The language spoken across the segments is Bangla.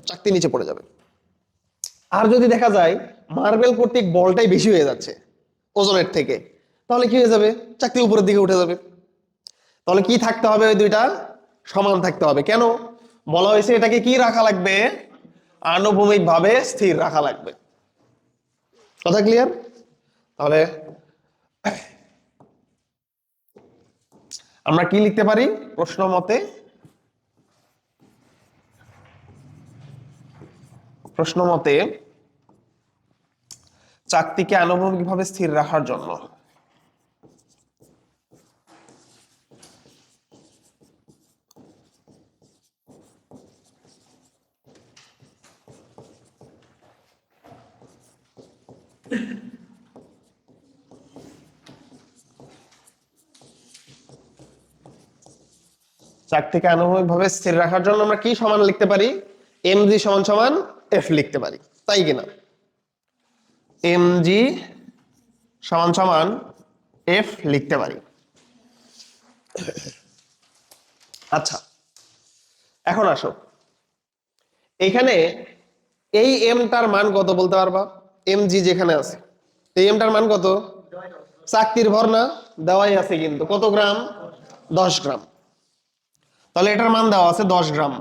চাকতি নিচে পড়ে যাবে। আর যদি দেখা যায় মার্বেল কর্তৃক বলটাই বেশি হয়ে যাচ্ছে ওজনের থেকে, তাহলে কি হয়ে যাবে? চাকতি উপরের দিকে উঠে যাবে। তাহলে কি থাকতে হবে? ওই দুইটা সমান থাকতে হবে। কেন বলা হয়েছে? এটাকে কি রাখা লাগবে? আনুভূমিক ভাবে স্থির রাখা লাগবে। কথা ক্লিয়ার? তাহলে আমরা কি লিখতে পারি প্রশ্ন মতে? প্রশ্ন মতে চাকতিকে আনুভূমিকভাবে স্থির রাখার জন্য চাকতিকে আনুভূমিকভাবে স্থির রাখার জন্য আমরা কি সমান লিখতে পারি? mg সমান সমান f লিখতে পারি, তাই কিনা? mg সমান সমান f লিখতে পারি। আচ্ছা, এখন আসো এখানে এই এমটার মান কত বলতে পারবা? mg যেখানে আছে এই এমটার মান কত? চাকতির ভর না দেওয়াই আছে, কিন্তু কত গ্রাম? 10 গ্রাম। তাহলে এটার মান দেওয়া আছে 10 গ্রাম।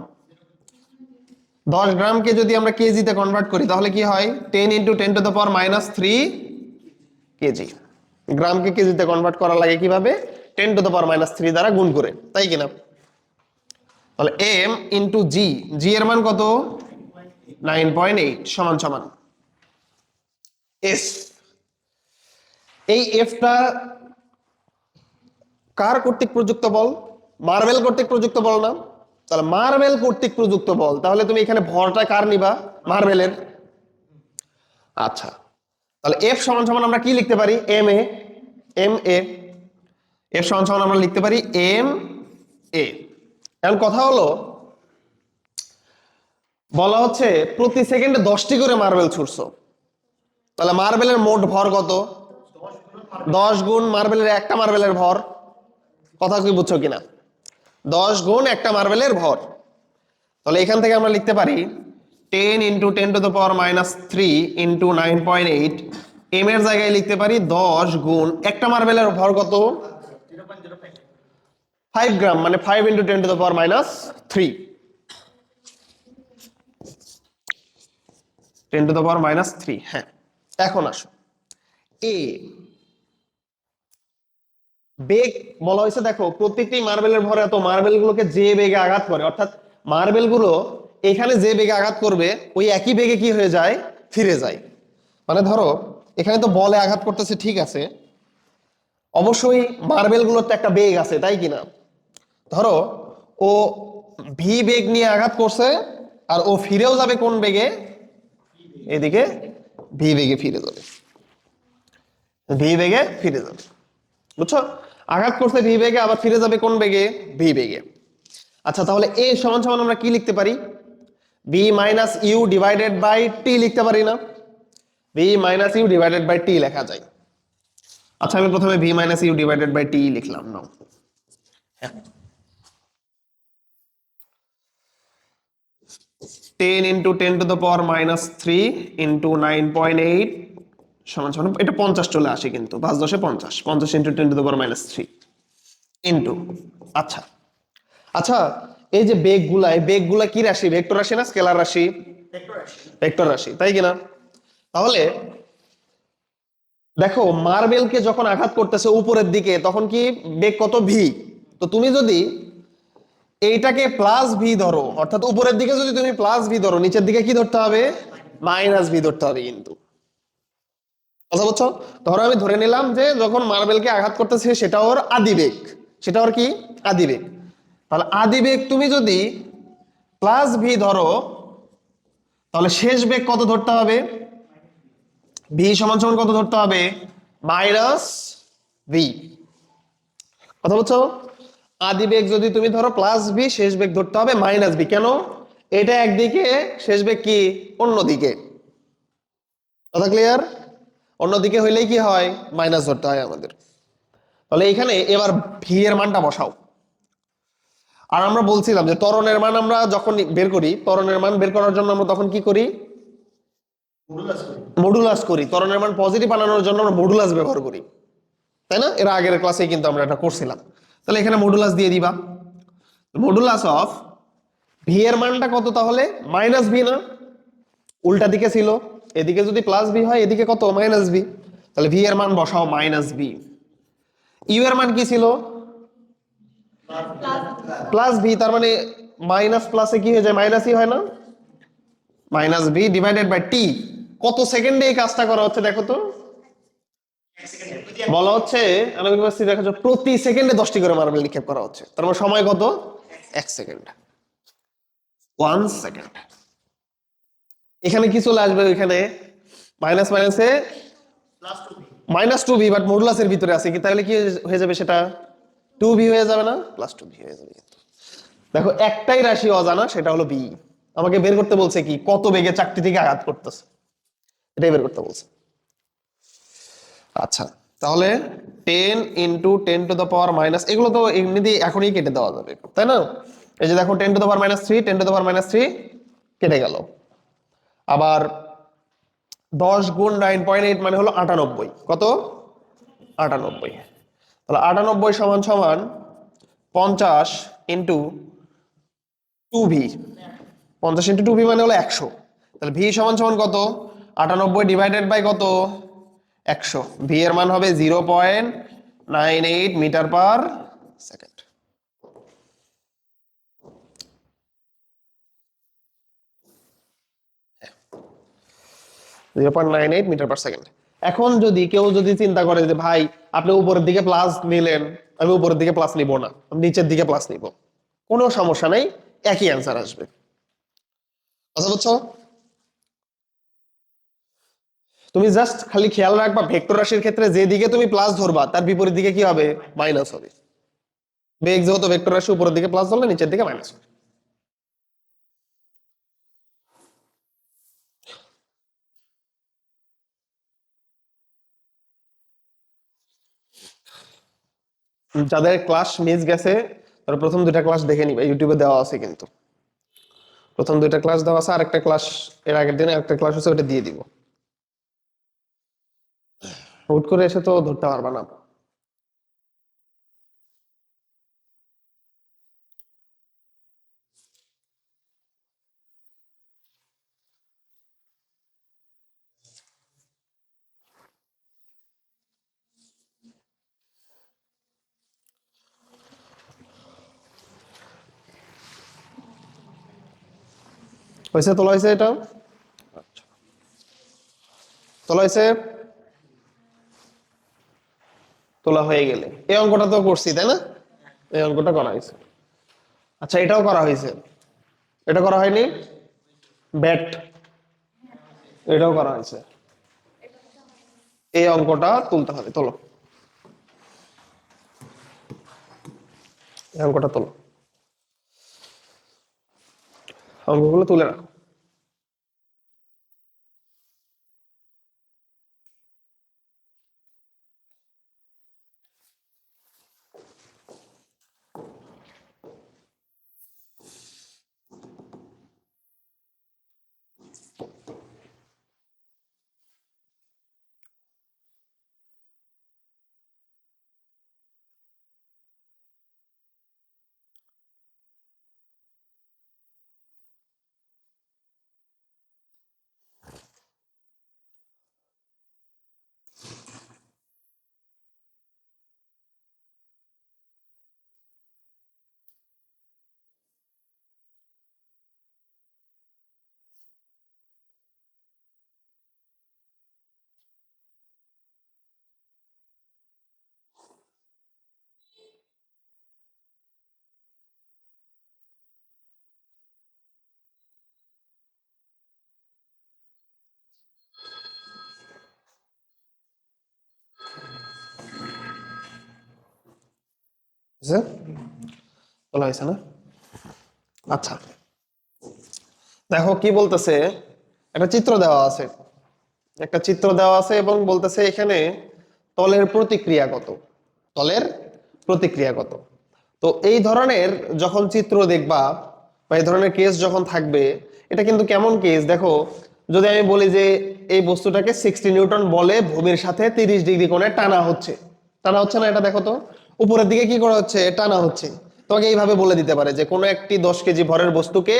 10 গ্রামকে যদি আমরা কেজিতে কনভার্ট করি তাহলে কি হয়? 10 ইন্টু 10⁻³ কেজি। গ্রামকে কেজিতে কনভার্ট করা লাগে কিভাবে? 10⁻³ দ্বারা গুণ করে, তাই কিনা? তাহলে এম ইন্টু জি, জি এর মান কত? 9.8 সমান সমান এস। এই এফটা কার কর্তৃক প্রযুক্ত বল? মার্বেল কর্তৃক প্রযুক্ত বল না? তাহলে মার্বেল কর্তৃক প্রযুক্ত বল, তাহলে তুমি এখানে ভরটা কার নিবা? মার্বেলের। আচ্ছা, তাহলে এফ সমান সমান আমরা কি লিখতে পারি? M A. M A F সমান সমান আমরা লিখতে পারি এম এ। এখন কথা হলো, বলা হচ্ছে প্রতি সেকেন্ডে 10টি করে মার্বেল ছুটছো, তাহলে মার্বেলের মোট ভর কত? 10 গুণ মার্বেলের একটা মার্বেলের ভর। কথা কি বুঝছো কিনা? 10 গুণ একটা মার্বেলের ভর। তাহলে এখান থেকে আমরা লিখতে পারি 10 ইন্টু 10⁻³ ইন্টু 9.8। এম এর জায়গায় লিখতে পারি 10 গুণ একটা মার্বেলের ভর কত? 5 গ্রাম, মানে 5 ইন্টু 10⁻³ 10⁻³। হ্যাঁ, এখন আসো এ বেগ বলা হয়েছে। দেখো প্রত্যেকটি মার্বেলের ভর এত, মার্বেল গুলোকে যে বেগে আঘাত করে, অর্থাৎ মার্বেল গুলো এখানে যে বেগে আঘাত করবে ওই একই বেগে কি হয়ে যায়? ফিরে যায়। মানে ধরো এখানে তো বলে আঘাত করতেছে, ঠিক আছে, অবশ্যই মার্বেল গুলোর তো একটা বেগ আছে, তাই কিনা? ধরো ও ভি বেগ নিয়ে আঘাত করছে, আর ও ফিরেও যাবে কোন বেগে? এদিকে ভি বেগে ফিরে যাবে। ভি বেগে ফিরে যাবে, বুঝছো? আঘাত করছে ভি বেগে, আবার ফিরে যাবে কোন বেগে? ভি বেগে। আচ্ছা, তাহলে এ সমান সমান আমরা কি লিখতে পারি? V minus U divided by T লিখতে পারি না? V minus U divided by T লেখা যায়। আচ্ছা, আমি প্রথমে V minus U divided by T লিখলাম না। 10 ইন্টু 10⁻³ ইন্টু 9.8 সমান সমান, এটা 50 চলে আসে, কিন্তু 5 10 50, 50 ইন্টু 10⁻³ ইন্টু। আচ্ছা আচ্ছা, এই যে বেগগুলা, এই বেগগুলা কি রাশি? ভেক্টর রাশি না স্কেলার রাশি? ভেক্টর রাশি, তাই কিনা? তাহলে দেখো মার্বেলকে যখন আঘাত করতেছে উপরের দিকে, তখন কি বেগ কত? ভি। তো তুমি যদি এইটাকে প্লাস ভি ধরো, অর্থাৎ উপরের দিকে যদি তুমি প্লাস ভি ধরো, নিচের দিকে কি ধরতে হবে? মাইনাস ভি ধরতে হবে। কিন্তু কথা বলছো? ধরো আমি ধরে নিলাম যে যখন মার্বেলকে আঘাত করতেছে সেটা ওর আদিবেগ, সেটা ওর কি? আদিবেগ। তাহলে আদিবেগ তুমি যদি প্লাস ভি ধরো, তাহলে শেষ বেগ কত ধরতে হবে? ভি সমান সমান কত ধরতে হবে? Minus V. কথা বলছো? আদিবেগ যদি তুমি ধরো প্লাস ভি, শেষ বেগ ধরতে হবে মাইনাস ভি। কেন? এটা একদিকে, শেষ বেগ কি অন্যদিকে। কথা ক্লিয়ার? অন্যদিকে হইলেই কি হয়? মাইনাস ধরতে হয় আমাদের। তাহলে এখানে এবার ভি এর মানটা বসাও। আর আমরা বলছিলাম যে ত্বরণের মান আমরা যখন বের করি, ত্বরণের মান বের করার জন্য আমরা তখন কি করি? মডুলাস করি। ত্বরণের মান পজিটিভ বানানোর জন্য আমরা মডুলাস ব্যবহার করি, তাই না? এর আগের ক্লাসে কিন্তু আমরা এটা করছিলাম। তাহলে এখানে মডুলাস দিয়ে দিবা। মডুলাস অফ ভি এর মানটা কত তাহলে? মাইনাস ভি না? উল্টা দিকে ছিল, এদিকে যদি প্লাস বি হয় এদিকে কত? Minus B. তাহলে ভি এর মান বসাও মাইনাস বি। ইউ এর মান কি ছিল? Plus B. তার মানে মাইনাস প্লাসে কি হয়ে যায়? মাইনাসই হয় না? মাইনাস বি ডিভাইডেড বাই টি। কত সেকেন্ডে এই কাজটা করা হচ্ছে দেখো তো? বলা হচ্ছে আণবিক পরিস্থিতি দেখা যাচ্ছে প্রতি সেকেন্ডে 10টি করে মার্বেল নিক্ষেপ করা হচ্ছে। তার মানে সময় কত? 1 সেকেন্ড। 1 সেকেন্ড। এখানে কি চলে আসবে? এখানে মাইনাস মাইনাসে মাইনাস টু ভি, বাট মডুলাসের ভিতরে আছে কি, তাহলে কি হয়ে যাবে? সেটা 2v হয়ে যাবে না? প্লাস 2v হয়ে যাবে। দেখো একটাই রাশি অজানা, সেটা হলো বি। আমাকে বের করতে বলছে কি কত বেগে চাকতি থেকে আঘাত করতেছে, এটাই বের করতে বলছে। আচ্ছা, তাহলে 10 ইন্টু 10⁻⁻, এগুলো তো এমনিতে এখনই কেটে দেওয়া যাবে, তাই না? এই যে দেখো 10⁻³ 10⁻³ কেটে গেল। আবার 10 গুণ 9.8 মানে হলো 98। কত? 98। তাহলে 98 সমান সমান 50 ইন্টু 2v। 50 ইন্টু 2v মানে হলো 100। তাহলে ভি সমান সমান কত? 98 ডিভাইডেড বাই কত? 100। ভি এর মান হবে 0.98 metre per second. Metre per second. এখন যদি কেউ চিন্তা করে যে ভাই আপনি উপরের দিকে প্লাস নিলেন, আমি উপরের দিকে প্লাস নিব না, আমি নিচের দিকে প্লাস নিব, কোনো সমস্যা নেই, একই অ্যান্সার আসবে। কথা বুঝছো? তুমি জাস্ট খালি খেয়াল রাখবা ভেক্টর রাশির ক্ষেত্রে যে দিকে তুমি প্লাস ধরবা তার বিপরীত দিকে কি হবে? মাইনাস হবে। বেগ যেহেতু ভেক্টর রাশি, উপরের দিকে প্লাস ধরলে নিচের দিকে মাইনাস হবে। যাদের ক্লাস মিস গেছে তারা প্রথম 2টা ক্লাস দেখে নিবে, ইউটিউবে দেওয়া আছে কিন্তু। প্রথম 2টা ক্লাস দেওয়া আছে, আর একটা ক্লাস এর আগের দিনে একটা ক্লাস হচ্ছে, ওটা দিয়ে দিব। হুট করে এসে তো ধরতে পারবা না। হয়েছে? তোলা হয়েছে? এটা তোলা হয়েছে? তোলা হয়ে গেলে এই অঙ্কটা তো করছি, তাই না? এই অঙ্কটা করা হয়েছে। আচ্ছা, এটাও করা হয়েছে। এটা করা হয়নি? ব্যাট, এটাও করা হয়েছে। এই অঙ্কটা তুলতে হবে, তোলো। এই অঙ্কটা তোলো, অঙ্কগুলো তুলে রাখো। বুঝছে? তোলা হয়েছে না? আচ্ছা, দেখো কি বলতেছে। একটা চিত্র দেওয়া আছে, একটা চিত্র দেওয়া আছে এবং বলতেছে এখানে তলের প্রতিক্রিয়া কত, তলের প্রতিক্রিয়া কত। তো এই ধরনের যখন চিত্র দেখবা বা এই ধরনের কেস যখন থাকবে, এটা কিন্তু কেমন কেস দেখো, যদি আমি বলি যে এই বস্তুটাকে 60 নিউটন বলে ভূমির সাথে 30 ডিগ্রি কোণে টানা হচ্ছে, টানা হচ্ছে না? এটা দেখো তো, উপরের দিকে কি করা হচ্ছে, টানা হচ্ছে। তোমাকে এইভাবে বলে দিতে পারে যে কোনো একটি 10 কেজি ভরের বস্তুকে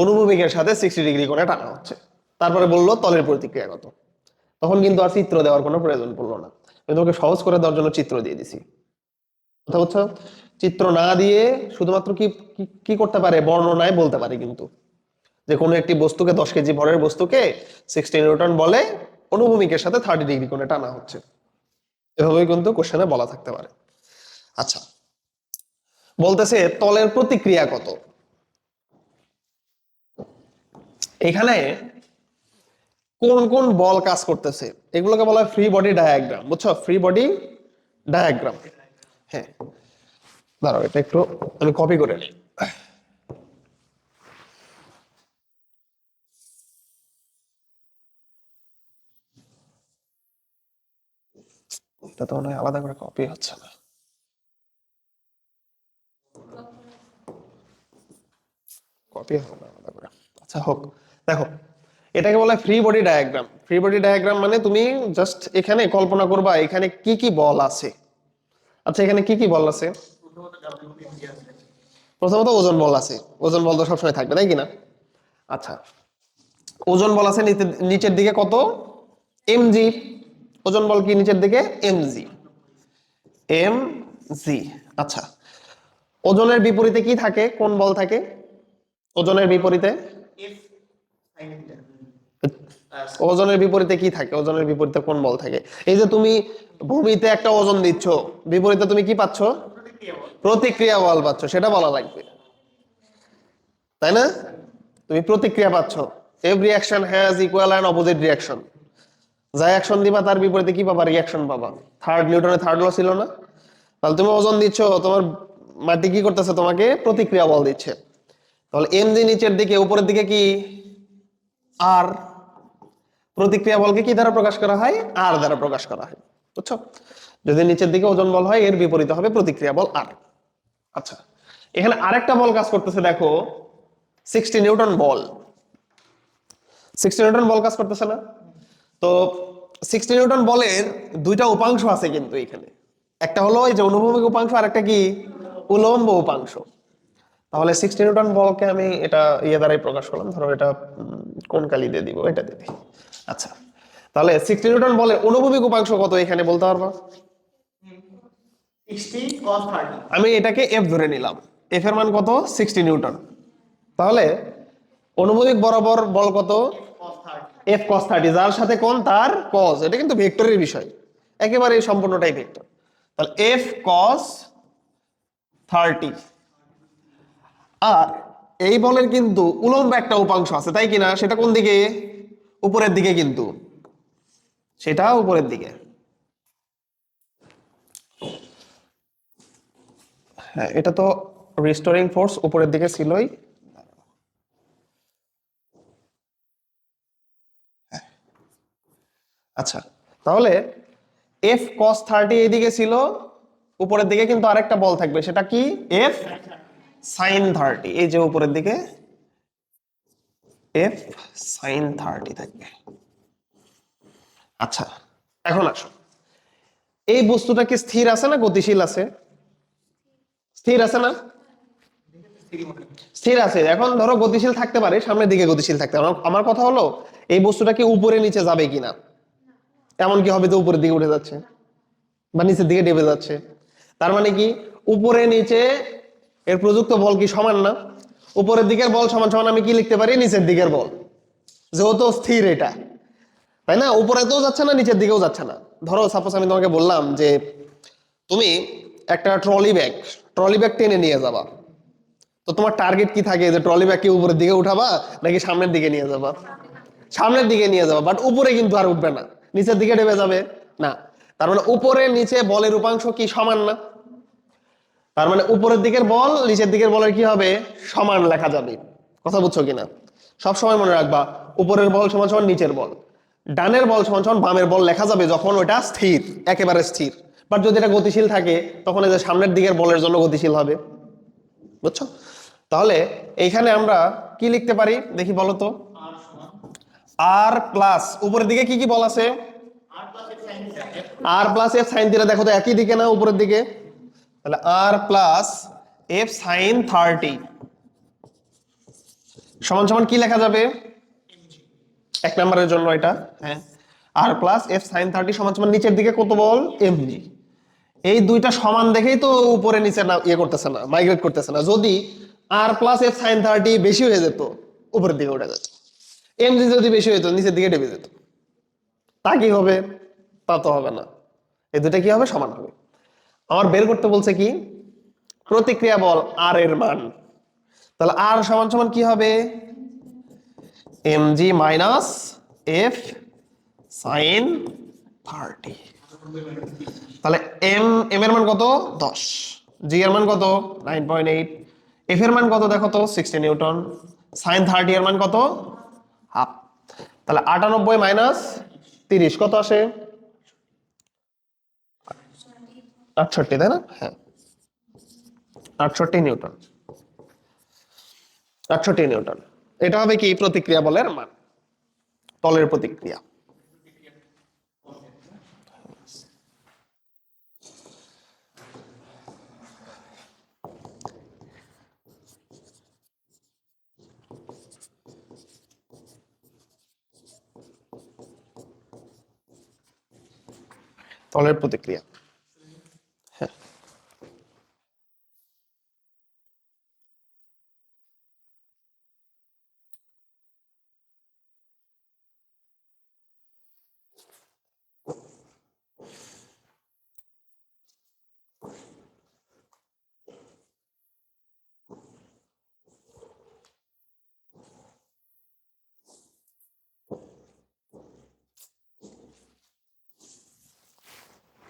অনুভূমিকের সাথে 60 ডিগ্রি কোণে টানা হচ্ছে, তারপরে বললো তলের প্রতিক্রিয়া কত। তখন কিন্তু আর চিত্র দেওয়ার কোনো প্রয়োজন পড়লো না, আমি তোমাকে সহজ করে দেওয়ার জন্য চিত্র দিয়ে দিছি। কথা বুঝছো? চিত্র না দিয়ে শুধুমাত্র কি কি কি করতে পারে, বর্ণনায় বলতে পারে কিন্তু যে কোনো একটি বস্তুকে 10 কেজি ভরের বস্তুকে 60 নিউটন বলে অনুভূমিকের সাথে 30 ডিগ্রি কোণে টানা হচ্ছে, এভাবেই কিন্তু কোশ্চেনে বলা থাকতে পারে। আচ্ছা, বলতেছে তলের প্রতিক্রিয়া কত। এখানে কোন কোন বল কাজ করতেছে এগুলোকে বলা হয় ফ্রি বডি ডায়াগ্রাম, বুঝছো? Free body diagram. হ্যাঁ, দাঁড়াও এটা একটু আমি কপি করে নিই। এটা তো মনে হয় আলাদা করে কপি হচ্ছে না। কপি হবে না আলাদা করে, আচ্ছা হোক। দেখো, এটাকে বলা হয় free body diagram. Free body diagram মানে তুমি জাস্ট এখানে কল্পনা করবা এখানে কি কি বল আছে। আচ্ছা, এখানে কি কি বল আছে? প্রথমত ওজন বল আছে, ওজন বল তো সবসময় থাকবে, তাই কিনা? আচ্ছা, ওজন বল আছে নিচের দিকে কত, এমজি। ওজন বল কি নিচের দিকে, এমজি, এমজি। আচ্ছা, ওজনের বিপরীতে কি থাকে, কোন বল থাকে ওজনের বিপরীতে? ওজনের বিপরীতে কি থাকে, ওজনের বিপরীতে কোন বল থাকে? এই যে তুমি ভূমিতে একটা ওজন দিচ্ছ, বিপরীতে তুমি কি পাচ্ছ, প্রতিক্রিয়া বল পাচ্ছ, সেটা বলা লাগবে, তাই না? তুমি প্রতিক্রিয়া পাচ্ছ, every action has equal and opposite reaction. যা অ্যাকশন দিবা তার বিপরীতে কি পাবা, রিঅ্যাকশন পাবা। নিউটনের থার্ড ল ছিল না? তাহলে তুমি ওজন দিচ্ছ, তোমার মাটি কি করতেছে, তোমাকে প্রতিক্রিয়া বল দিচ্ছে। তাহলে এমজি নিচের দিকে, উপরের দিকে কি, আর। প্রতিক্রিয়া বলকে কি দ্বারা প্রকাশ করা হয়, আর দ্বারা প্রকাশ করা হয়, বুঝছো? যদি নিচের দিকে ওজন বল হয়, এর বিপরীতে হবে প্রতিক্রিয়া বল, আর। আচ্ছা, এখানে আরেকটা বল কাজ করতেছে, দেখো 60 নিউটন বল। 60 নিউটন বল কাজ করতেছে না? তো 60 নিউটন বলের দুইটা উপাংশ আছে কিন্তু এখানে, একটা হলো এই যে অনুভূমিক উপাংশ, আর একটা কি, উলম্ব উপাংশ। তাহলে 60 নিউটন বলকে আমি এটা ইয়ে দ্বারাই প্রকাশ করলাম, ধরো এটা কোন কালি দিয়ে দিব, এটা দিয়ে দিই। আচ্ছা, তাহলে 60 নিউটন বলের অনুভূমিক উপাংশ কত এখানে বলতে পারবা? 60 cos 30। আমি এটাকে এফ ধরে নিলাম, এফ এর মান কত, 60 নিউটন। তাহলে অনুভূমিক বরাবর বল কত, cos 30। এফ কস 30, যার সাথে কোণ তার কস, এটা কিন্তু ভেক্টরের বিষয়, একেবারে সম্পূর্ণটাই ভেক্টর। তাহলে এফ কস 30। আর এই বলের কিন্তু উলম্ব একটা উপাংশ আছে, তাই কিনা? সেটা কোন দিকে, উপরের দিকে, কিন্তু সেটা উপরের দিকে। হ্যাঁ, এটা তো রিস্টোরিং ফোর্স উপরের দিকে ছিলই। আচ্ছা, তাহলে এফ কস 30 এইদিকে ছিল, উপরের দিকে কিন্তু আরেকটা বল থাকবে, সেটা কি, এফ সাইন 30, এই যে উপরের দিকে এফ সাইন 30 থাকবে। আচ্ছা, এখন আসো, এই বস্তুটা কি স্থির আছে না গতিশীল আছে? স্থির আছে না? স্থির আছে। এখন ধরো গতিশীল থাকতে পারে, সামনের দিকে গতিশীল থাকতে পারে, আমার কথা হলো এই বস্তুটা কি উপরে নিচে যাবে কিনা, এমন কি হবে তো উপরের দিকে উঠে যাচ্ছে বা নিচের দিকে ডেবে যাচ্ছে, তার মানে কি উপরে নিচে এর প্রযুক্ত বল কি সমান না? উপরের দিকের বল সমান সমান আমি কি লিখতে পারি, নিচের দিকের বল, যেহেতু স্থির এটা, তাই না? উপরে তো যাচ্ছে না, নিচের দিকেও যাচ্ছে না। ধরো সাপোজ আমি তোমাকে বললাম যে তুমি একটা ট্রলি ব্যাগ টেনে নিয়ে যাবা, তো তোমার টার্গেট কি থাকে, যে ট্রলি ব্যাগ কি উপরের দিকে উঠাবা নাকি সামনের দিকে নিয়ে যাবা? সামনের দিকে নিয়ে যাবা, বাট উপরে কিন্তু আর উঠবে না, নিচের দিকে ডেবে যাবে না। তার মানে উপরে নিচে বলের উপাংশ কি সমান না? তার মানে উপরের দিকের বল নিচের দিকের বলের কি হবে, সমান লেখা যাবে। কথা বুঝছো কিনা? সব সময় মনে রাখবা, উপরের বল সমান সমান নিচের বল, ডানের বল সমান সমান বামের বল লেখা যাবে যখন ওটা স্থির, একেবারে স্থির। বাট যদি এটা গতিশীল থাকে, তখন এই যে সামনের দিকের বলের জন্য গতিশীল হবে। বুঝছো? তাহলে এইখানে আমরা কি লিখতে পারি দেখি বলো তো। আর সমান আর প্লাস উপরের দিকে কি কি বল আছে? আর প্লাস এফ সাইন থিটা। আর প্লাস এফ সাইন থিটা, দেখো তো একই দিকে না উপরের দিকে? তাহলে আর প্লাস এফ সাইন 30 সমান সমান কি লেখা যাবে? এক নম্বরের জন্য এটা, হ্যাঁ, আর প্লাস এফ সাইন 30 সমান সমান নিচের দিকে কত বল? এমজি। এই দুইটা সমান দেখেই তো উপরে নিচে না ইয়ে করতেছে না, মাইগ্রেট করতেছে না। যদি আর প্লাস এফ সাইন 30 বেশি হয়ে যেত উপরের দিকে উঠে যেত, এমজি যদি বেশি হতো নিচের দিকে ডেবে যেত। তা কি হবে? তা তো হবে না। এই দুটা কি হবে? সমান হবে। আমার বের করতে বলছে কি? প্রতিক্রিয়া বল আর এর মান। তাহলে আর সমান সমান কি হবে? mg minus F sine 30। তাহলে এম এর মান কত? 10। জি এর মান কত? 9.8। এফ এর মান কত দেখো তো? 60 নিউটন। সাইন 30 এর মান কত? হাফ। তাহলে 98 মাইনাস 30 কত আসে? 68, তাই না? হ্যাঁ, 68 নিউটন। 68 নিউটন। এটা হবে কি? প্রতিক্রিয়া বলের মান, তলের প্রতিক্রিয়া। তলের প্রতিক্রিয়া। হ্যাঁ,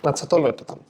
আচ্ছা তোলো এটা তোলো।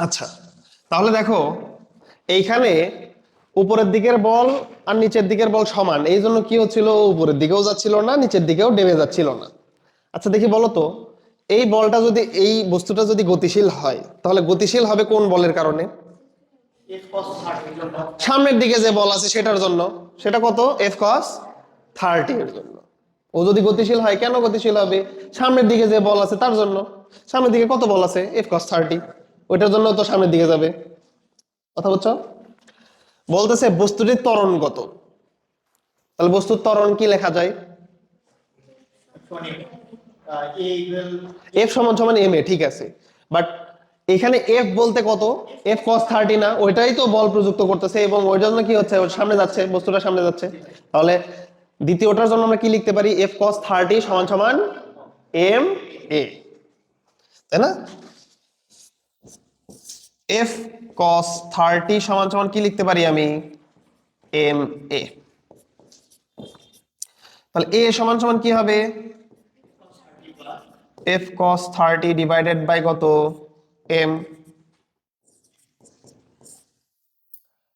আচ্ছা, তাহলে দেখো এইখানে উপরের দিকের বল আর নিচের দিকের বল সমান, এই জন্য কি হচ্ছিল? উপরের দিকেও যাচ্ছিল না, নিচের দিকেও ডেবে যাচ্ছিল না। আচ্ছা দেখি বলো তো, এই বলটা যদি, এই বস্তুটা যদি গতিশীল হয়, তাহলে গতিশীল হবে কোন বলের কারণে? এফ কস 30 জন্য। সামনের দিকে যে বল আছে সেটার জন্য। সেটা কত? এফ কস 30 এর জন্য। ও যদি গতিশীল হয়, কেন গতিশীল হবে? সামনের দিকে যে বল আছে তার জন্য। সামনের দিকে কত বল আছে? এফ কস 30, ওইটার জন্য তো সামনের দিকে যাবে। কথা বুঝছো? বলতেছে বস্তুটির ত্বরণ কত। তাহলে বস্তুর ত্বরণ কি লেখা যায়? মানে এ ইকুয়াল এফ সমান সমান এম এ, ঠিক আছে। বাট এখানে এফ বলতে কত? এফ কস 30 না, ওইটাই তো বল প্রযুক্ত করতেছে, এবং ওই জন্য কি হচ্ছে? ওর সামনে যাচ্ছে, বস্তুটা সামনে যাচ্ছে। তাহলে দ্বিতীয়টার জন্য আমরা কি লিখতে পারি? এফ কস 30 সমান সমান এম এ, তাই না? এফ কস 30 সমান সমান কি লিখতে পারি আমি? M A. তাহলে এ সমান সমান কি হবে? এফ কস 30 ডিভাইডেড বাই কত? এম।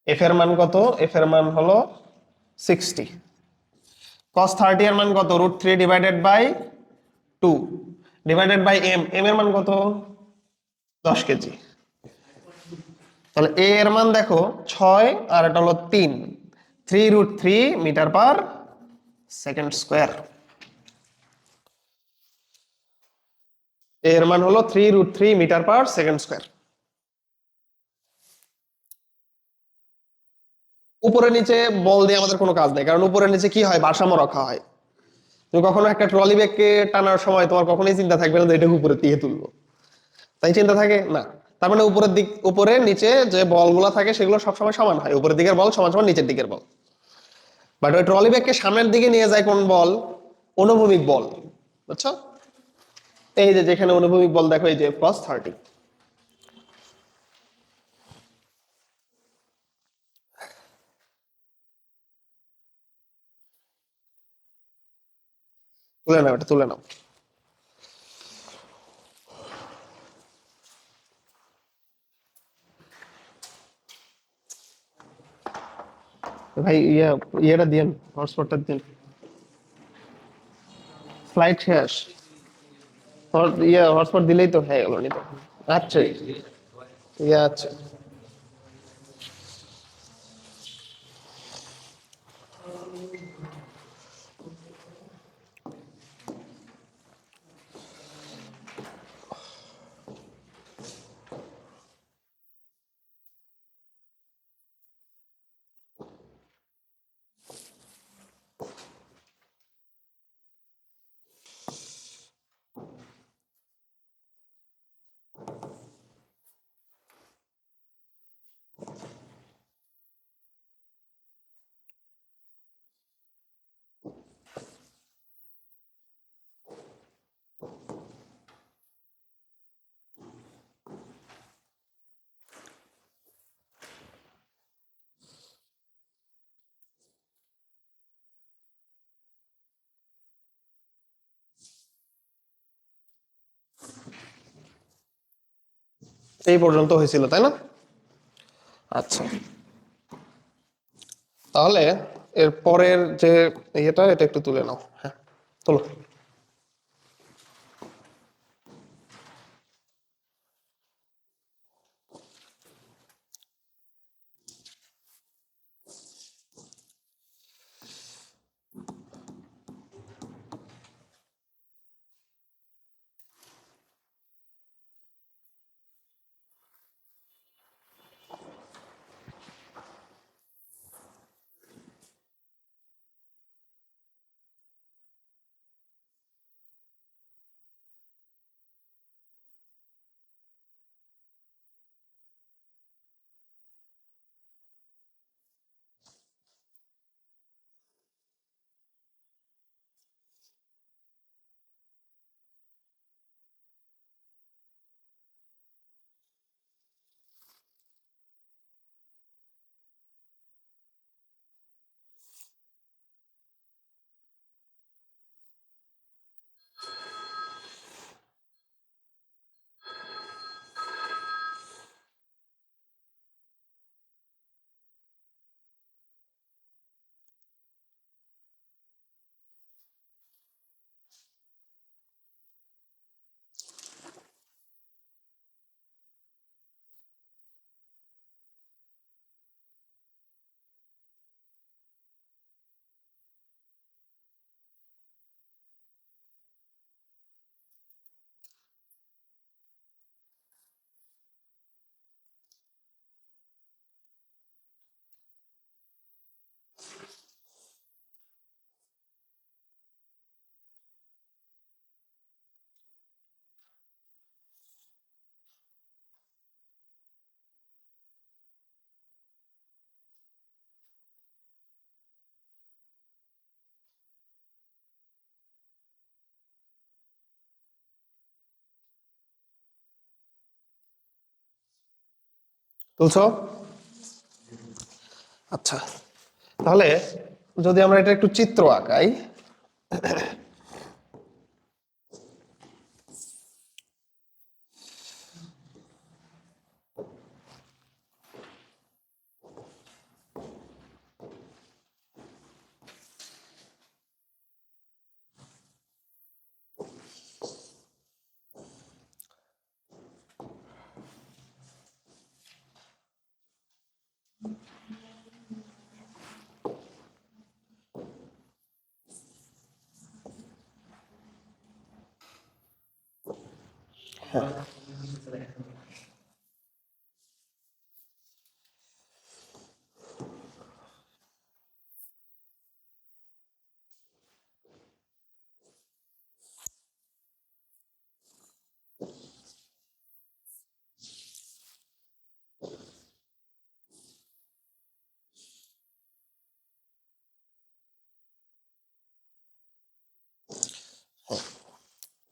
এফ এর মান কত? এফ এর মান হলো 60। cos 30 এর মান কত? √3 divided by 2 divided by M. M এর মান কত? 10 কেজি। তাহলে এ এর মান দেখো 6, আর এটা হলো 3, 3√3 মিটার পার সেকেন্ড স্কয়ার। এর মান হলো 3√3 মিটার পার সেকেন্ড স্কয়ার। উপরে নিচে বল দিয়ে আমাদের কোনো কাজ নেই, কারণ উপরে নিচে কি হয়? ভারসাম্য রক্ষা হয়। তুমি কখনো একটা ট্রলি ব্যাগকে টানার সময় তোমার কখনোই চিন্তা থাকবে না যে এটা উপরে দিয়ে তুলবো, তাই চিন্তা থাকে না। তার মানে উপরের দিক, উপরে নিচে যে বলগুলো থাকে সেগুলো সবসময় সমান হয়। উপরের দিকের বল সমান সমান নিচের দিকের বল। বাট ওই ট্রলি ব্যাগকে সামনের দিকে নিয়ে যায় কোন বল? অনুভূমিক বল। বুঝছো? এই যে যেখানে অনুভূমিক বল দেখো, এই যে F+30। তুলে নাও, এটা তুলে নাও। ভাই ইয়েটা দিন, হটস্পটটা দিন। ফ্লাইট শেষ। হটস্পট দিলেই তো হয়ে গেল নি তো। আচ্ছা, আচ্ছা। এই পর্যন্ত হয়েছিল তাই না? আচ্ছা, তাহলে এর পরের যে এটা একটু তুলে নাও। হ্যাঁ, তোলো। তুলছো? আচ্ছা, তাহলে যদি আমরা এটা একটু চিত্র আঁকাই।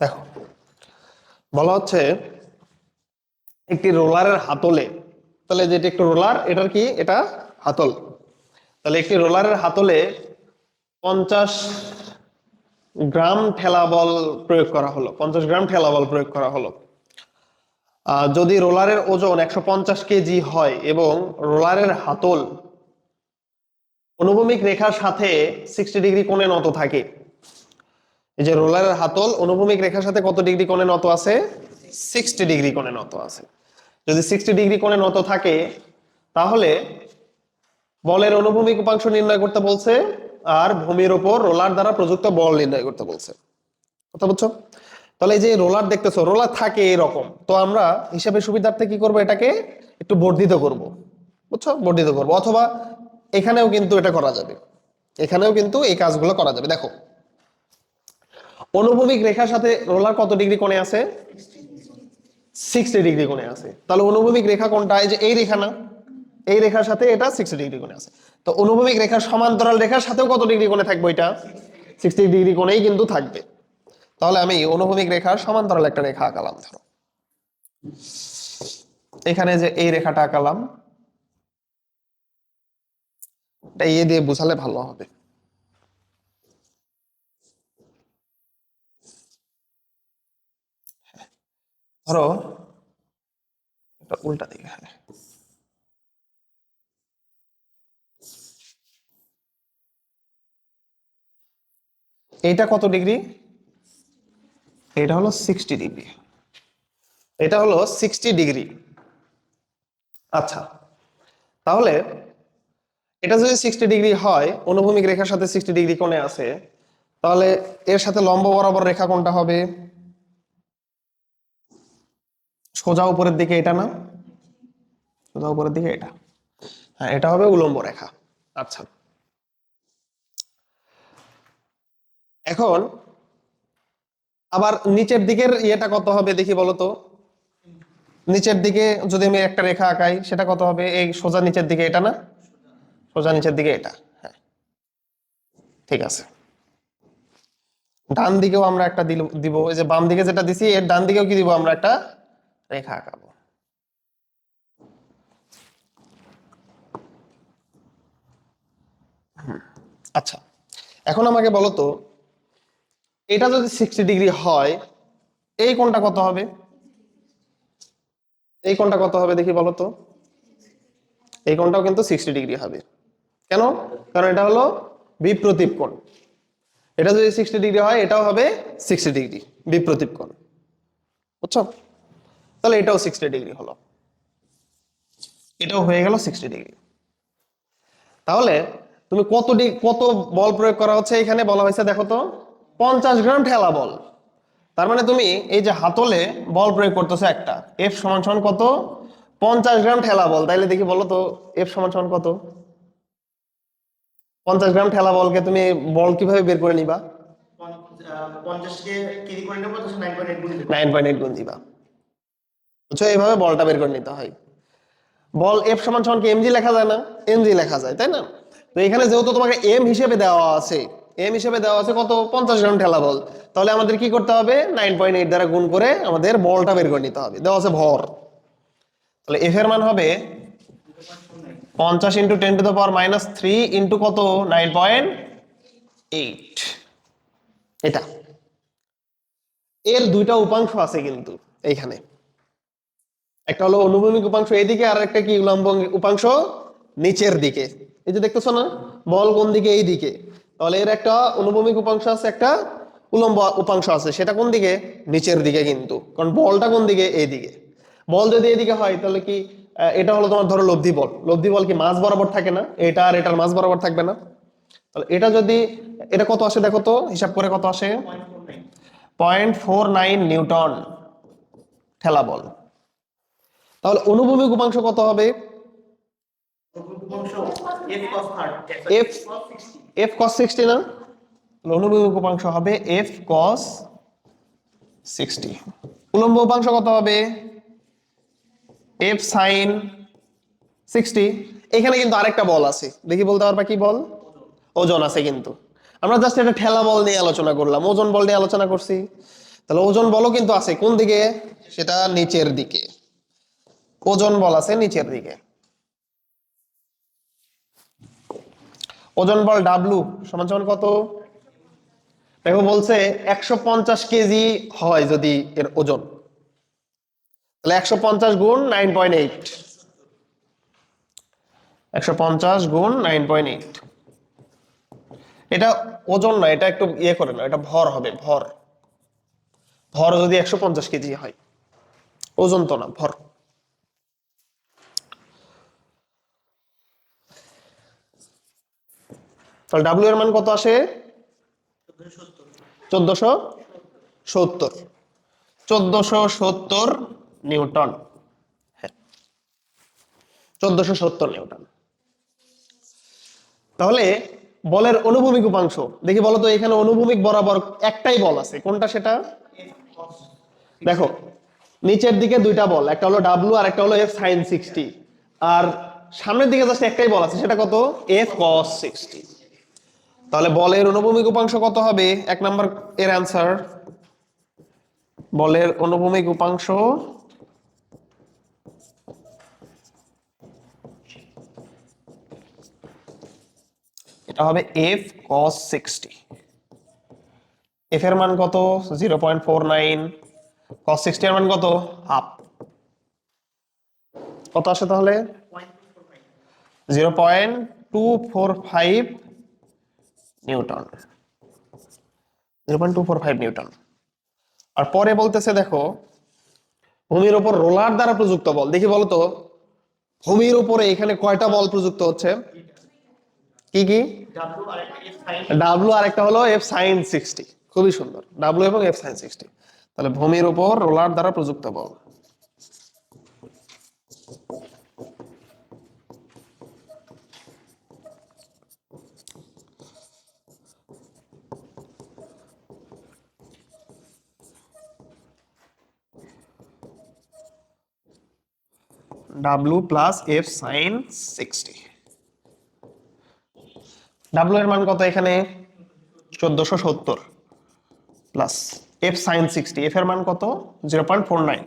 দেখো বলা হচ্ছে একটি রোলারের হাতলে, তাহলে যেটা একটু রোলার, এটার কি, এটা হাতল। তাহলে একটি রোলারের হাতলে 50 গ্রাম ঠেলা বল প্রয়োগ করা হলো, 50 গ্রাম ঠেলা বল প্রয়োগ করা হলো। যদি রোলারের ওজন 150 কেজি হয় এবং রোলারের হাতল অনুভূমিক রেখার সাথে 60 ডিগ্রি কোণে নত থাকে। এই যে রোলারের হাতল অনুভূমিক রেখার সাথে কত ডিগ্রি কোণে নত আছে? 60 ডিগ্রি কোণে নত আছে। যদি 60 ডিগ্রি কোণে নত থাকে তাহলে বলের অনুভূমিক উপাংশ নির্ণয় করতে বলছে আর ভূমির উপর রোলার দ্বারা প্রযুক্ত বল নির্ণয় করতে বলছে। কথা বুঝছো? তাহলে এই যে রোলার দেখতেছো, রোলার থাকে এরকম, তো আমরা হিসাবে সুবিধার্থে কি করব, এটাকে একটু বর্ধিত করব, বুঝছো, বর্ধিত করব। অথবা এখানেও কিন্তু এটা করা যাবে, এখানেও কিন্তু এই কাজগুলো করা যাবে। দেখো অনুভূমিক রেখার সাথে রোলার কত ডিগ্রি কোণে আছে? 60 ডিগ্রি কোণে আছে। তাহলে অনুভূমিক রেখা কোনটা? এই যে এই রেখা না, এই রেখার সাথে এটা 60 ডিগ্রি কোণে আছে। তো অনুভূমিক রেখার সমান্তরাল রেখার সাথেও কত ডিগ্রি কোণে থাকবে? এটা 60 ডিগ্রি কোণেই কিন্তু থাকবে। তাহলে আমি অনুভূমিক রেখার সমান্তরাল একটা রেখা আঁকালাম। ধরো এখানে যে এই রেখাটা আঁকালাম, এটা ইয়ে দিয়ে বুঝালে ভালো হবে। ধরো এটা উল্টা দিকে, হ্যাঁ এইটা কত ডিগ্রি? এটা হলো 60 ডিগ্রি, এটা হলো 60 ডিগ্রি। আচ্ছা, তাহলে এটা যদি 60 ডিগ্রি হয়, অনুভূমিক রেখার সাথে 60 ডিগ্রি কোণে আছে, তাহলে এর সাথে লম্ব বরাবর রেখা কোনটা হবে? সোজা উপরের দিকে এটা না, সোজা উপরের দিকে এটা, হ্যাঁ এটা হবে উলম্ব রেখা। আচ্ছা, এখন আবার নিচের দিকের ইয়েটা কত হবে দেখি বলো তো। নিচের দিকে যদি আমি একটা রেখা আঁকাই, সেটা কত হবে? এই সোজা নিচের দিকে এটা না, সোজা নিচের দিকে এটা, হ্যাঁ ঠিক আছে। ডান দিকেও আমরা একটা দিব, এই যে বাম দিকে যেটা দিছি এর ডান দিকেও কি দিব, আমরা একটা রেখা আঁকাবো। আচ্ছা, এখন আমাকে বলো তো, এটা যদি 60 ডিগ্রি হয়, এই কোণটা কত হবে? এই কোণটা কত হবে দেখি বলো তো। এই কোণটাও কিন্তু 60 ডিগ্রি হবে। কেন? কারণ এটা হলো বিপ্রতীপ কোণ। এটা যদি 60 ডিগ্রি হয়, এটাও হবে 60 ডিগ্রি বিপ্রতীপ কোণ, বুঝছো? তাহলে এটাও 60 ডিগ্রি হলো, এটাও হয়ে গেল 60 ডিগ্রি। তাহলে তুমি কত বল প্রয়োগ করা হচ্ছে এখানে বলা হয়েছে, দেখো তো 50 গ্রাম ঠেলা বল। তার মানে তুমি এই যে হাতলে বল প্রয়োগ করতেছো একটা, এফ সমান সমান কত? 50 গ্রাম ঠেলা বল। তাইলে দেখি বলো তো এফ সমান সমান কত? 50 গ্রাম ঠেলা বলকে তুমি বল কিভাবে বের করে নিবা? 50কে কেজি করে নেবো, 9.8 গুণ দেবো। 9.8 গুণ দিবা, বুঝছো? এইভাবে বলটা বের করে নিতে হয়। বল এফ সমান সমান কি এমজি লেখা যায় না? এমজি লেখা যায়, তাই না? তো এখানে যেহেতু তোমাকে এম হিসেবে দেওয়া আছে, এম হিসেবে দেওয়া আছে কত? 50 গ্রাম ঠেলা বল। তাহলে আমাদের কি করতে হবে? 9.8 দ্বারা গুণ করে আমাদের বলটা বের করে নিতে হবে। দেওয়া আছে ভর, তাহলে এফ এর মান হবে 50 ইন্টু 10⁻³ ইন্টু কত? 9.8। এটা এর দুইটা উপাংশ আছে কিন্তু এইখানে, একটা হলো অনুভূমিক উপাংশ এইদিকে, আর একটা কি উলম্ব উপাংশ নিচের দিকে। এই যে দেখতেছো না, বল কোন দিকে? এই দিকে। তাহলে এর একটা অনুভূমিক উপাংশ আছে, একটা উলম্ব উপাংশ আছে, সেটা কোন দিকে? নিচের দিকে কিন্তু, কারণ বলটা কোন দিকে? এই দিকে। বল যদি এদিকে হয় তাহলে কি, এটা হলো তোমার ধরো লব্ধি বল। লব্ধি বল কি মাঝ বরাবর থাকে না? এটা আর এটার মাঝ বরাবর থাকবে না? তাহলে এটা যদি, এটা কত আসে দেখো তো, হিসাব করে কত আসে? 0.49 নিউটন ঠেলা বল। তাহলে অনুভূমিক উপাংশ কত হবে? F cos 30, এফ এফ কস 60 না? তাহলে অনুভূমিক উপাংশ হবে এফ কস 60। উলম্ব উপাংশ কত হবে? F sine 60। এখানে কিন্তু আরেকটা বল আছে, দেখি বলতে পারবা কি বল? ওজন আছে কিন্তু। আমরা জাস্ট এটা ঠেলা বল নিয়ে আলোচনা করলাম, ওজন বল নিয়ে আলোচনা করছি। তাহলে ওজন বলও কিন্তু আছে কোন দিকে, সেটা নিচের দিকে, ওজন বল আছে নিচের দিকে। ওজন বল ডাব্লু সমান সমান কত? দেখো বলছে 150 কেজি হয় যদি এর ওজন, তাহলে 150 গুণ 9.8, 150 গুণ 9.8। এটা ওজন না, এটা একটু ইয়ে করে না, এটা ভর হবে, ভর। ভর যদি 150 কেজি হয়, ওজন তো না, ভর। তাহলে ডাব্লিউ এর মান কত আসে? 1470, 1470 নিউটন। হ্যাঁ, 1470 নিউটন। তাহলে বলের অনুভূমিক উপাংশ দেখি বলো তো, এখানে অনুভূমিক বরাবর একটাই বল আছে, কোনটা সেটা? দেখো নিচের দিকে দুইটা বল, একটা হলো ডাব্লু আর একটা হলো এফ সাইন 60, আর সামনের দিকে জাস্ট একটাই বল আছে, সেটা কত? এফ কস 60। তাহলে বলের অনুভূমিক উপাংশ কত হবে? এক নাম্বার এর অ্যান্সার, বলের অনুভূমিক উপাংশ এটা হবে এফ কস 60। এফ এর মান কত? 0.49, কস 60 এর মান কত? হাফ। কত আসে তাহলে? 0.245 নিউটন, 0.245 নিউটন। আর পরে বলতেছে দেখো ভূমির উপর রোলার দ্বারা প্রযুক্ত বল, দেখি বলো তো ভূমির উপরে এখানে কয়টা বল প্রযুক্ত হচ্ছে? কি কি? ডাব্লু আর একটা এফ সাইন। ডাব্লু আর একটা হলো এফ সাইন 60। খুবই সুন্দর, ডাব্লু এবং এফ সাইন 60। তাহলে ভূমির উপর রোলার দ্বারা প্রযুক্ত বল, W plus F sine 60। W এর মান কত এখানে? 1470 প্লাস এফ সাইন 60, এফ এর মান কত? 0.49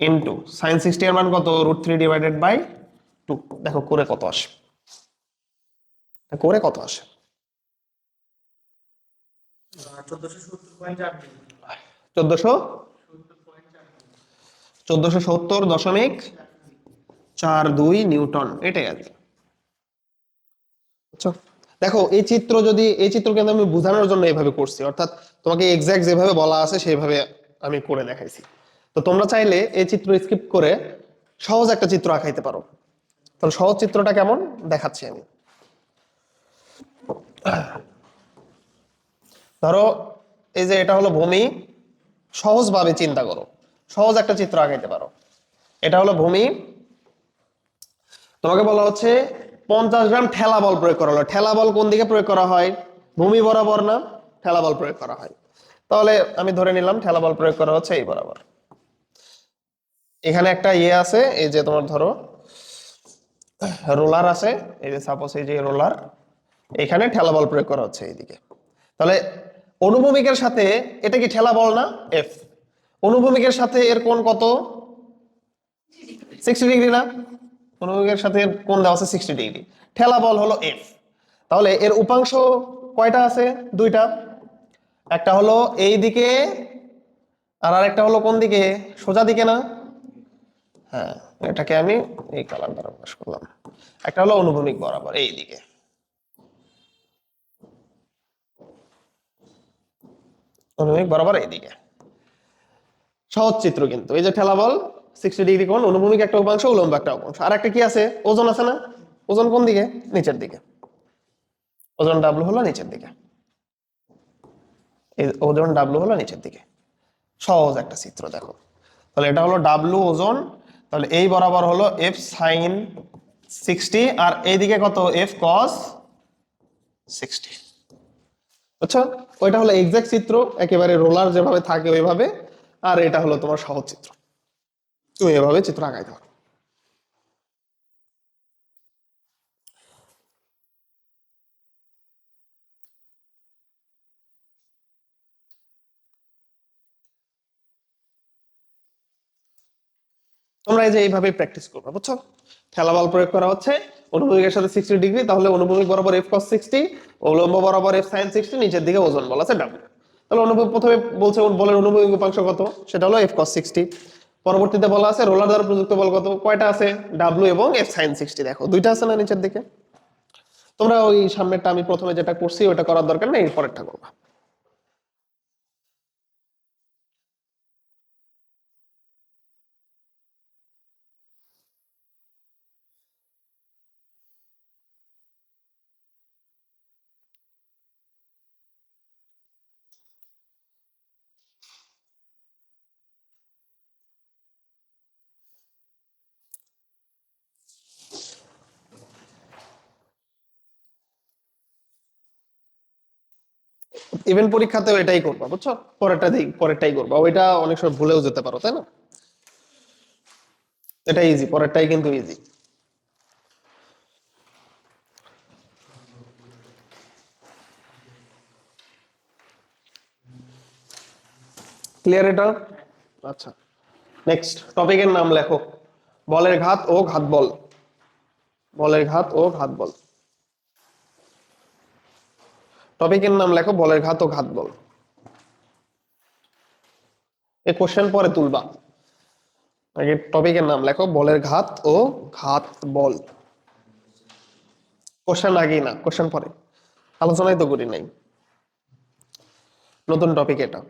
ইন্টু সাইন 60 এর মান কত? √3/2। দেখো করে কত আসে, করে কত আসে? 1470.4 চোদ্দশো 1470.42 নিউটন, এটাই আর কি। বুঝছো? দেখো এই চিত্র যদি, এই চিত্র কিন্তু আমি বোঝানোর জন্য এইভাবে করছি, অর্থাৎ তোমাকে এক্সাক্ট যেভাবে বলা আছে সেইভাবে আমি করে দেখাইছি। তো তোমরা চাইলে এই চিত্র স্কিপ করে সহজ একটা চিত্র আঁকাইতে পারো। তাহলে সহজ চিত্রটা কেমন দেখাচ্ছি আমি। ধরো এই যে এটা হলো ভূমি, সহজভাবে চিন্তা করো, সহজ একটা চিত্র আঁকাইতে পারো। এটা হলো ভূমি, তোমাকে বলা হচ্ছে 50 গ্রাম ঠেলা বল প্রয়োগ করা হলো। ঠেলা বল কোন দিকে প্রয়োগ করা হয়? ভূমি বরাবর না, ঠেলা বল প্রয়োগ করা হয়। তাহলে আমি ধরে নিলাম ঠেলা বল প্রয়োগ করা হচ্ছে এই বরাবর। এখানে একটা ইয়ে আছে, এই যে তোমার ধরো রোলার আছে, এই যে সাপোজ এই যে রোলার, এখানে ঠেলা বল প্রয়োগ করা হচ্ছে এইদিকে। তাহলে অনুভূমিকের সাথে এটা কি ঠেলা বল না? এফ। অনুভূমিকের সাথে এর কোণ কত? 60 ডিগ্রি না? অনুভূমিকের সাথে এর কোণ দেওয়া আছে 60 ডিগ্রি। ঠেলা বল হলো এফ। তাহলে এর উপাংশ কয়টা আছে? দুইটা, একটা হলো এই দিকে আর আরেকটা হলো কোন দিকে? সোজা দিকে না? হ্যাঁ, এটাকে আমি এই কালার দ্বারা প্রকাশ করলাম। একটা হলো অনুভূমিক বরাবর এই দিকে, অনুভূমিক বরাবর এইদিকে। সহজ চিত্র কিন্তু, এই যে ঠেলা বল 60 ডিগ্রি কোণ, অনুভূমিক একটা উপাংশ, উলম্ব একটা উপাংশ, আর একটা কি আছে? ওজন আছে না? ওজন কোন দিকে? নিচের দিকে। ওজন ডাব্লু হলো নিচের দিকে, এই ওজন ডাব্লু হলো নিচের দিকে। সহজ একটা চিত্র দেখো। তাহলে এটা হলো ডাব্লু ওজন, তাহলে এই বরাবর হলো এফ সাইন 60, আর এইদিকে কত? এফ কস 60। আচ্ছা, ওইটা হলো এক্সাক্ট চিত্র, একেবারে রোলার যেভাবে থাকে ওইভাবে, আর এটা হলো তোমার সহজ চিত্র, তুমি এভাবে চিত্র আঁকাইতে পারো। তোমরা এই যে এইভাবে প্র্যাকটিস করবে, বুঝছো? ঠেলা বল প্রয়োগ করা হচ্ছে অনুভূমিকের সাথে 60 ডিগ্রি, তাহলে অনুভূমিক বরাবর এফ কস 60, উলম্ব বরাবর এফ সাইন 60, নিচের দিকে ওজন বল আছে ডাব্লিউ। তাহলে অনুভূমিক প্রথমে বলছে বলের অনুভূমিক উপাংশ কত, সেটা হলো এফ কস 60। পরবর্তীতে বলা আছে রোলার দ্বারা প্রযুক্ত বল কত, কয়টা আছে, ডাব্লিউ এবং এফ সাইন 60। দেখো দুইটা আছে না নিচের দিকে। তোমরা ওই সামনেরটা আমি প্রথমে যেটা করছি ওটা করার দরকার নেই, এর পরেরটা করবা। ইভেন পরীক্ষাতেও এটাই করবা, বুঝছো? পরেরটাই করবা, ওইটা অনেক সময় ভুলেও যেতে পারো, তাই না? এটা ইজি, পরেরটাই কিন্তু ইজি। ক্লিয়ার এটা? আচ্ছা, নেক্সট টপিকের নাম লেখো, বলের ঘাত ও ঘাত বল। বলের ঘাত ও ঘাত বল। টপিকের নাম লেখো বলের ঘাত ও ঘাত বল। এই কোশ্চেন পরে তুলবা, আগে টপিকের নাম লেখো বলের ঘাত ও ঘাত বল। কোশ্চেন আগেই না, কোশ্চেন পরে, আলোচনাই তো করি নাই, নতুন টপিক এটা।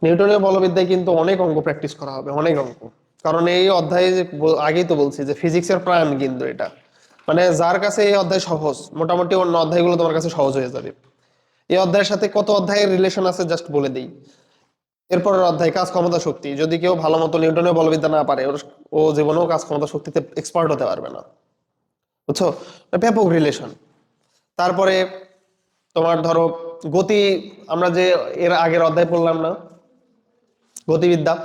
নিউটনীয় বলবিদ্যায় কিন্তু অনেক অঙ্ক প্র্যাকটিস করা হবে, অনেক অঙ্ক। কারণ এই অধ্যায়ে আগেই তো বলছি যে ফিজিক্সের প্রাণ কিন্তু এটা, মানে যার কাছে এই অধ্যায় সহজ, মোটামুটি অন্য অধ্যায়গুলো তোমার কাছে সহজ হয়ে যাবে। এই অধ্যায়ের সাথে কত অধ্যায়ের রিলেশন আছে জাস্ট বলে দিই। এরপরের অধ্যায় কাজ ক্ষমতা শক্তি, যদি কেউ ভালো মতো নিউটনীয় বলবিদ্যা না পারে ও জীবনেও কাজ ক্ষমতা শক্তিতে এক্সপার্ট হতে পারবে না, বুঝছো? ব্যাপক রিলেশন। তারপরে তোমার ধরো গতি, আমরা যে এর আগের অধ্যায় পড়লাম না, গতিবিদ্যা,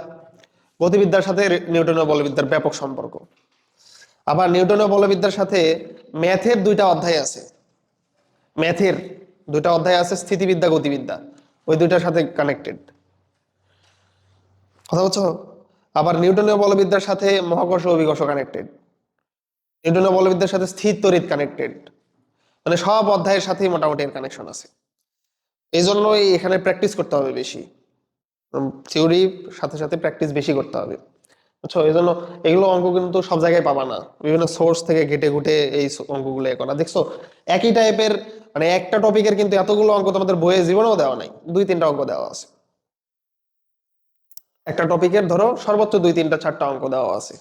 গতিবিদ্যার সাথে নিউটনীয় বলবিদ্যার ব্যাপক সম্পর্ক। আবার নিউটনীয় বলবিদ্যার সাথে ম্যাথের দুইটা অধ্যায় আছে, ম্যাথের দুইটা অধ্যায় আছে, স্থিতিবিদ্যা গতিবিদ্যা, ওই দুইটার সাথে কানেক্টেড, কথা বলছো? আবার নিউটনীয় বলবিদ্যার সাথে মহাকর্ষ অভিকর্ষ কানেক্টেড, নিউটনীয় বলবিদ্যার সাথে স্থির তড়িৎ কানেক্টেড, মানে সব অধ্যায়ের সাথেই মোটামুটি এর কানেকশন আছে। এই জন্যই এখানে প্র্যাকটিস করতে হবে বেশি, থিওরি সাথে সাথে প্র্যাকটিস বেশি করতে হবে, বুঝছো? এই জন্য এগুলো অঙ্ক কিন্তু সব জায়গায় পাবা না, বিভিন্ন সোর্স থেকে ঘেটে ঘুটে এই অঙ্কগুলো করা, দেখছো? একই টাইপের, মানে একটা টপিকের কিন্তু এতগুলো অঙ্ক তোমাদের বইয়ে জীবনেও দেওয়া নাই, 2-3টা অঙ্ক দেওয়া আছে। একটা টপিকের ধরো সর্বোচ্চ 2-3-4টা অঙ্ক দেওয়া আছে,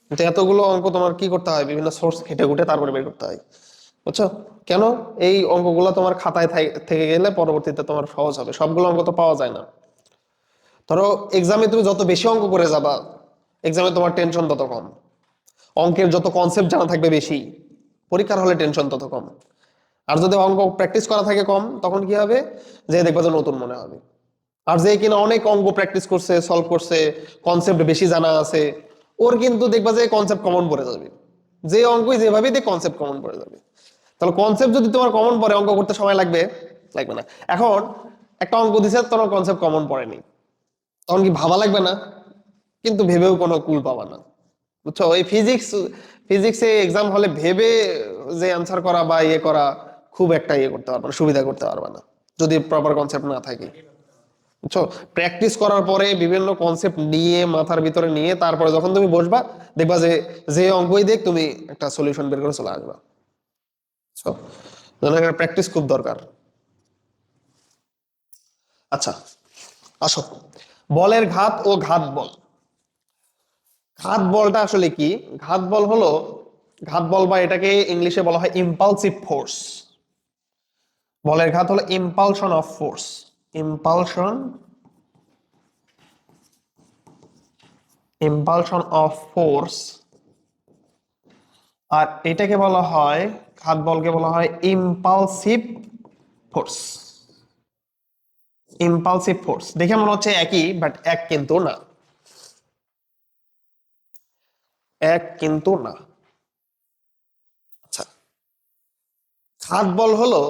কিন্তু এতগুলো অঙ্ক তোমার কি করতে হয়, বিভিন্ন সোর্স ঘেটে ঘুটে তারপরে বের করতে হয়, বুঝছো? কেন? এই অঙ্কগুলো তোমার খাতায় থেকে গেলে পরবর্তীতে তোমার সহজ হবে, সবগুলো অঙ্ক তো পাওয়া যায় না। ধরো এক্সামে তুমি যত বেশি অঙ্ক করে যাবা, এক্সামে তোমার টেনশন তত কম। অঙ্কের যত কনসেপ্ট জানা থাকবে বেশি, পরীক্ষার হলে টেনশন তত কম। আর যদি অঙ্ক প্র্যাকটিস করা থাকে কম, তখন কি হবে, যে দেখবা যে নতুন মনে হবে। আর যে কিনা অনেক অঙ্ক প্র্যাকটিস করছে, সলভ করছে, কনসেপ্ট বেশি জানা আছে, ওর কিন্তু দেখবা যে কনসেপ্ট কমন পড়ে যাবে, যে অঙ্কই যেভাবেই দেখ কনসেপ্ট কমন পড়ে যাবে। তাহলে কনসেপ্ট যদি তোমার কমন পড়ে, অঙ্ক করতে সময় লাগবে, লাগবে না। এখন একটা অঙ্ক দিছে, তোমার কনসেপ্ট কমন পড়েনি, তখন কি ভাবা লাগবে না? কিন্তু ভেবেও কোনো কুল পাবা না, বুঝছো? ওই ফিজিক্সে এক্সাম হলে ভেবে যে অ্যান্সার করা বা ইয়ে করা, খুব একটা ইয়ে করতে পারবে না, সুবিধা করতে পারবে না, যদি প্রপার কনসেপ্ট না থাকে, বুঝছো? প্র্যাকটিস করার পরে বিভিন্ন কনসেপ্ট নিয়ে মাথার ভিতরে নিয়ে তারপরে যখন তুমি বসবা, দেখবা যে যে অঙ্কই দেখ তুমি একটা সলিউশন বের করে চলে আসবা, বুঝছো? প্র্যাকটিস খুব দরকার। আচ্ছা, আসো, বলের ঘাত ও ঘাত বল। ঘাত বলটা আসলে কি? ঘাত বল হলো, ঘাত বল বা এটাকে ইংলিশে বলা হয় ইম্পালসিভ ফোর্স। বলের ঘাত হলো impulsion of force, impulsion, impulsion of force. আর এটাকে বলা হয়, ঘাত বলকে বলা হয় ইম্পালসিভ ফোর্স। ইম্পালসিভ ফোর্স দেখে মনে হচ্ছে একই, বাট এক কিন্তু না, এক কিন্তু না। আচ্ছা, ঘাত বল হলো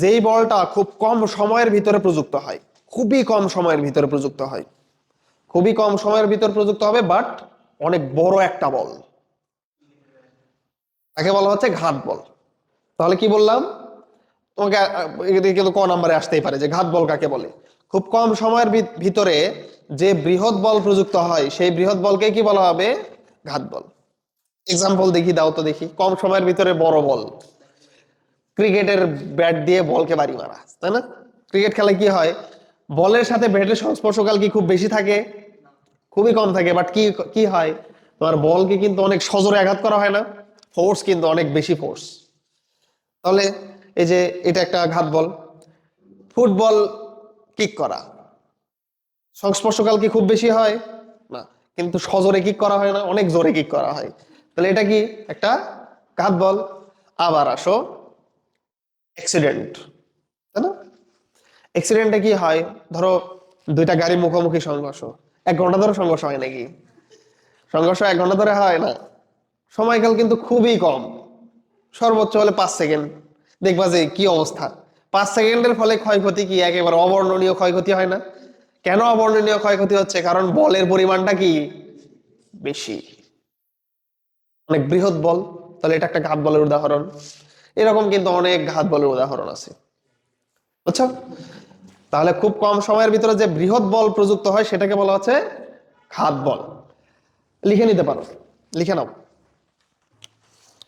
যেই বলটা খুব কম সময়ের ভিতরে প্রযুক্ত হয়, খুবই কম সময়ের ভিতরে প্রযুক্ত হয়, খুবই কম সময়ের ভিতরে প্রযুক্ত হবে, বাট অনেক বড় একটা বল, তাকে বলা হচ্ছে ঘাত বল। তাহলে কি বললাম তোমাকে? এদিকে কিন্তু ক নাম্বারে আসতেই পারে যে ঘাত বল কাকে বলে। খুব কম সময়ের ভিতরে যে বৃহৎ বল প্রযুক্ত হয় সেই বৃহৎ বলকে কি বলা হবে? ঘাত বল। এক্সাম্পল দেখি, দাও তো দেখি। কম সময়ের ভিতরে বড় বল, ক্রিকেটের ব্যাট দিয়ে বলকে বাড়ি মারা, তাই না? ক্রিকেট খেলায় কি হয়, বলের সাথে ব্যাটের সংস্পর্শকাল কি খুব বেশি থাকে? খুবই কম থাকে, বাট কি কি হয়, তোমার বলকে কিন্তু অনেক সজোরে আঘাত করা হয় না? ফোর্স কিন্তু অনেক বেশি ফোর্স। তাহলে এই যে এটা একটা ঘাত বল। ফুটবল কিক করা, সংস্পর্শকাল কি খুব বেশি হয়? না, কিন্তু সজোরে কিক করা হয় না, অনেক জোরে কিক করা হয়। তাহলে এটা কি একটা ঘাত বল। আবার আসো অ্যাক্সিডেন্ট, তাই না? অ্যাক্সিডেন্টে কি হয়, ধরো দুইটা গাড়ি মুখোমুখি সংঘর্ষ, 1 ঘন্টা ধরে সংঘর্ষ হয় নাকি? সংঘর্ষ 1 ঘন্টা ধরে হয় না, সময়কাল কিন্তু খুবই কম, সর্বোচ্চ হলে 5 সেকেন্ড। দেখবা যে কি অবস্থা, 5 সেকেন্ডের ফলে ক্ষয়ক্ষতি কি একেবারে অবর্ণনীয় ক্ষয়ক্ষতি হয় না? কেন অবর্ণনীয় ক্ষয়ক্ষতি হচ্ছে? কারণ বলের পরিমাণটা কি বেশি, অনেক বৃহৎ বল। তাহলে এটা একটা ঘাত বলের উদাহরণ। এরকম কিন্তু অনেক ঘাত বলের উদাহরণ আছে, বুঝছো? তাহলে খুব কম সময়ের ভিতরে যে বৃহৎ বল প্রযুক্ত হয় সেটাকে বলা হচ্ছে ঘাত বল। লিখে নিতে পারো, লিখে নাও।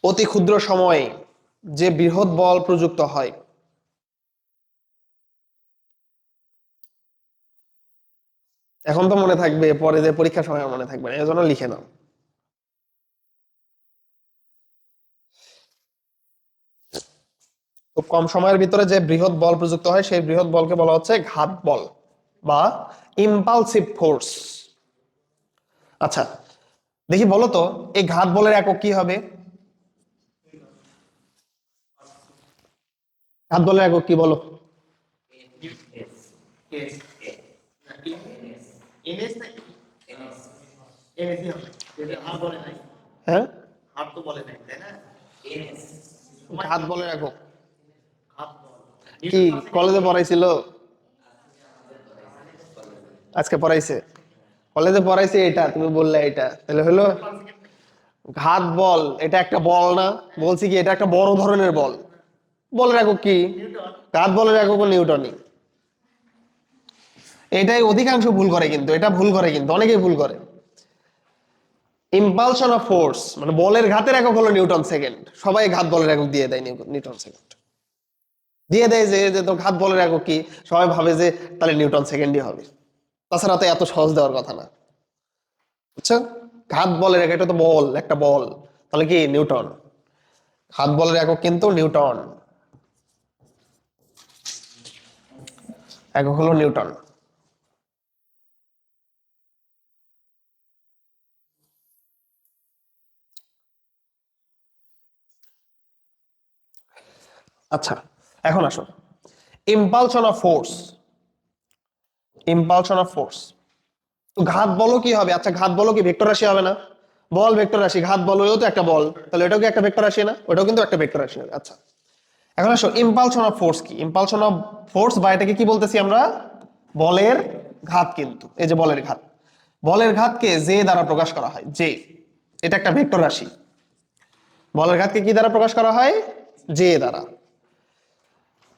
অতি ক্ষুদ্র সময়ে যে বৃহৎ বল প্রযুক্ত হয়, এখন তো মনে থাকবে, পরে যে পরীক্ষার সময় মনে থাকবে না, এজন্য লিখে নাও। খুব কম সময়ের ভিতরে যে বৃহৎ বল প্রযুক্ত হয় সেই বৃহৎ বলকে বলা হচ্ছে ঘাত বল বা ইম্পালসিভ ফোর্স। আচ্ছা, দেখি বলো তো এই ঘাত বলের একক কি হবে? ঘাত বলের একক কি বলো? এস এনএস না এনএসই হবে, যেটা হাত বলে নাই, হ্যাঁ, হাত তো বলে নাই, তাই না? ঘাত বলের একক হাত বল কি কলেজে পড়াইছিল? আজকে পড়াইছে? কলেজে পড়াইছে এটা, তুমি বললে এটা, তাহলে হলো ঘাত বল। এটা একটা বল না? বলছি কি এটা একটা বড় ধরনের বল। বলের একক কি? ঘাত বলের একক নিউটনই। এটাই অধিকাংশ ভুল করে, কিন্তু এটা ভুল করে, কিন্তু অনেকেই ভুল করে। ইম্পালশন অফ ফোর্স মানে বলের ঘাতের একক হলো নিউটন সেকেন্ড। সবাই ঘাত বলের একক দিয়ে দেয় নিউটন সেকেন্ড, দিয়ে দেয় যে যে তো ঘাত বলের একক কি, সবাই ভাবে যে তাহলে নিউটন সেকেন্ডই হবে। তাছাড়া তো এত সহজ দেওয়ার কথা না, বুঝছো? ঘাত বলের একক, এটা তো বল, একটা বল, তাহলে কি নিউটন। ঘাত বলের একক কিন্তু নিউটন, একক হলো নিউটন। আচ্ছা, এখন আসো ইম্পালশন অফ ফোর্স। ইম্পালশন অফ ফোর্স, তো ঘাত বলো কি হবে? আচ্ছা, ঘাত বলো কি ভেক্টর রাশি হবে না? বল ভেক্টর রাশি, ঘাত বলও তো একটা বল, তাহলে এটাও কি একটা ভেক্টর রাশি না? ওটাও কিন্তু একটা ভেক্টর রাশি হবে। আচ্ছা, এখন আসো ইম্পালশন অফ ফোর্স কি। ইম্পালশন অফ ফোর্স বা এটাকে কি বলতেছি আমরা? বলের ঘাত। কিন্তু এই যে বলের ঘাত, বলের ঘাতকে জে দ্বারা প্রকাশ করা হয়, জে। এটা একটা ভেক্টর রাশি। বলের ঘাতকে কি দ্বারা প্রকাশ করা হয়? জে দ্বারা।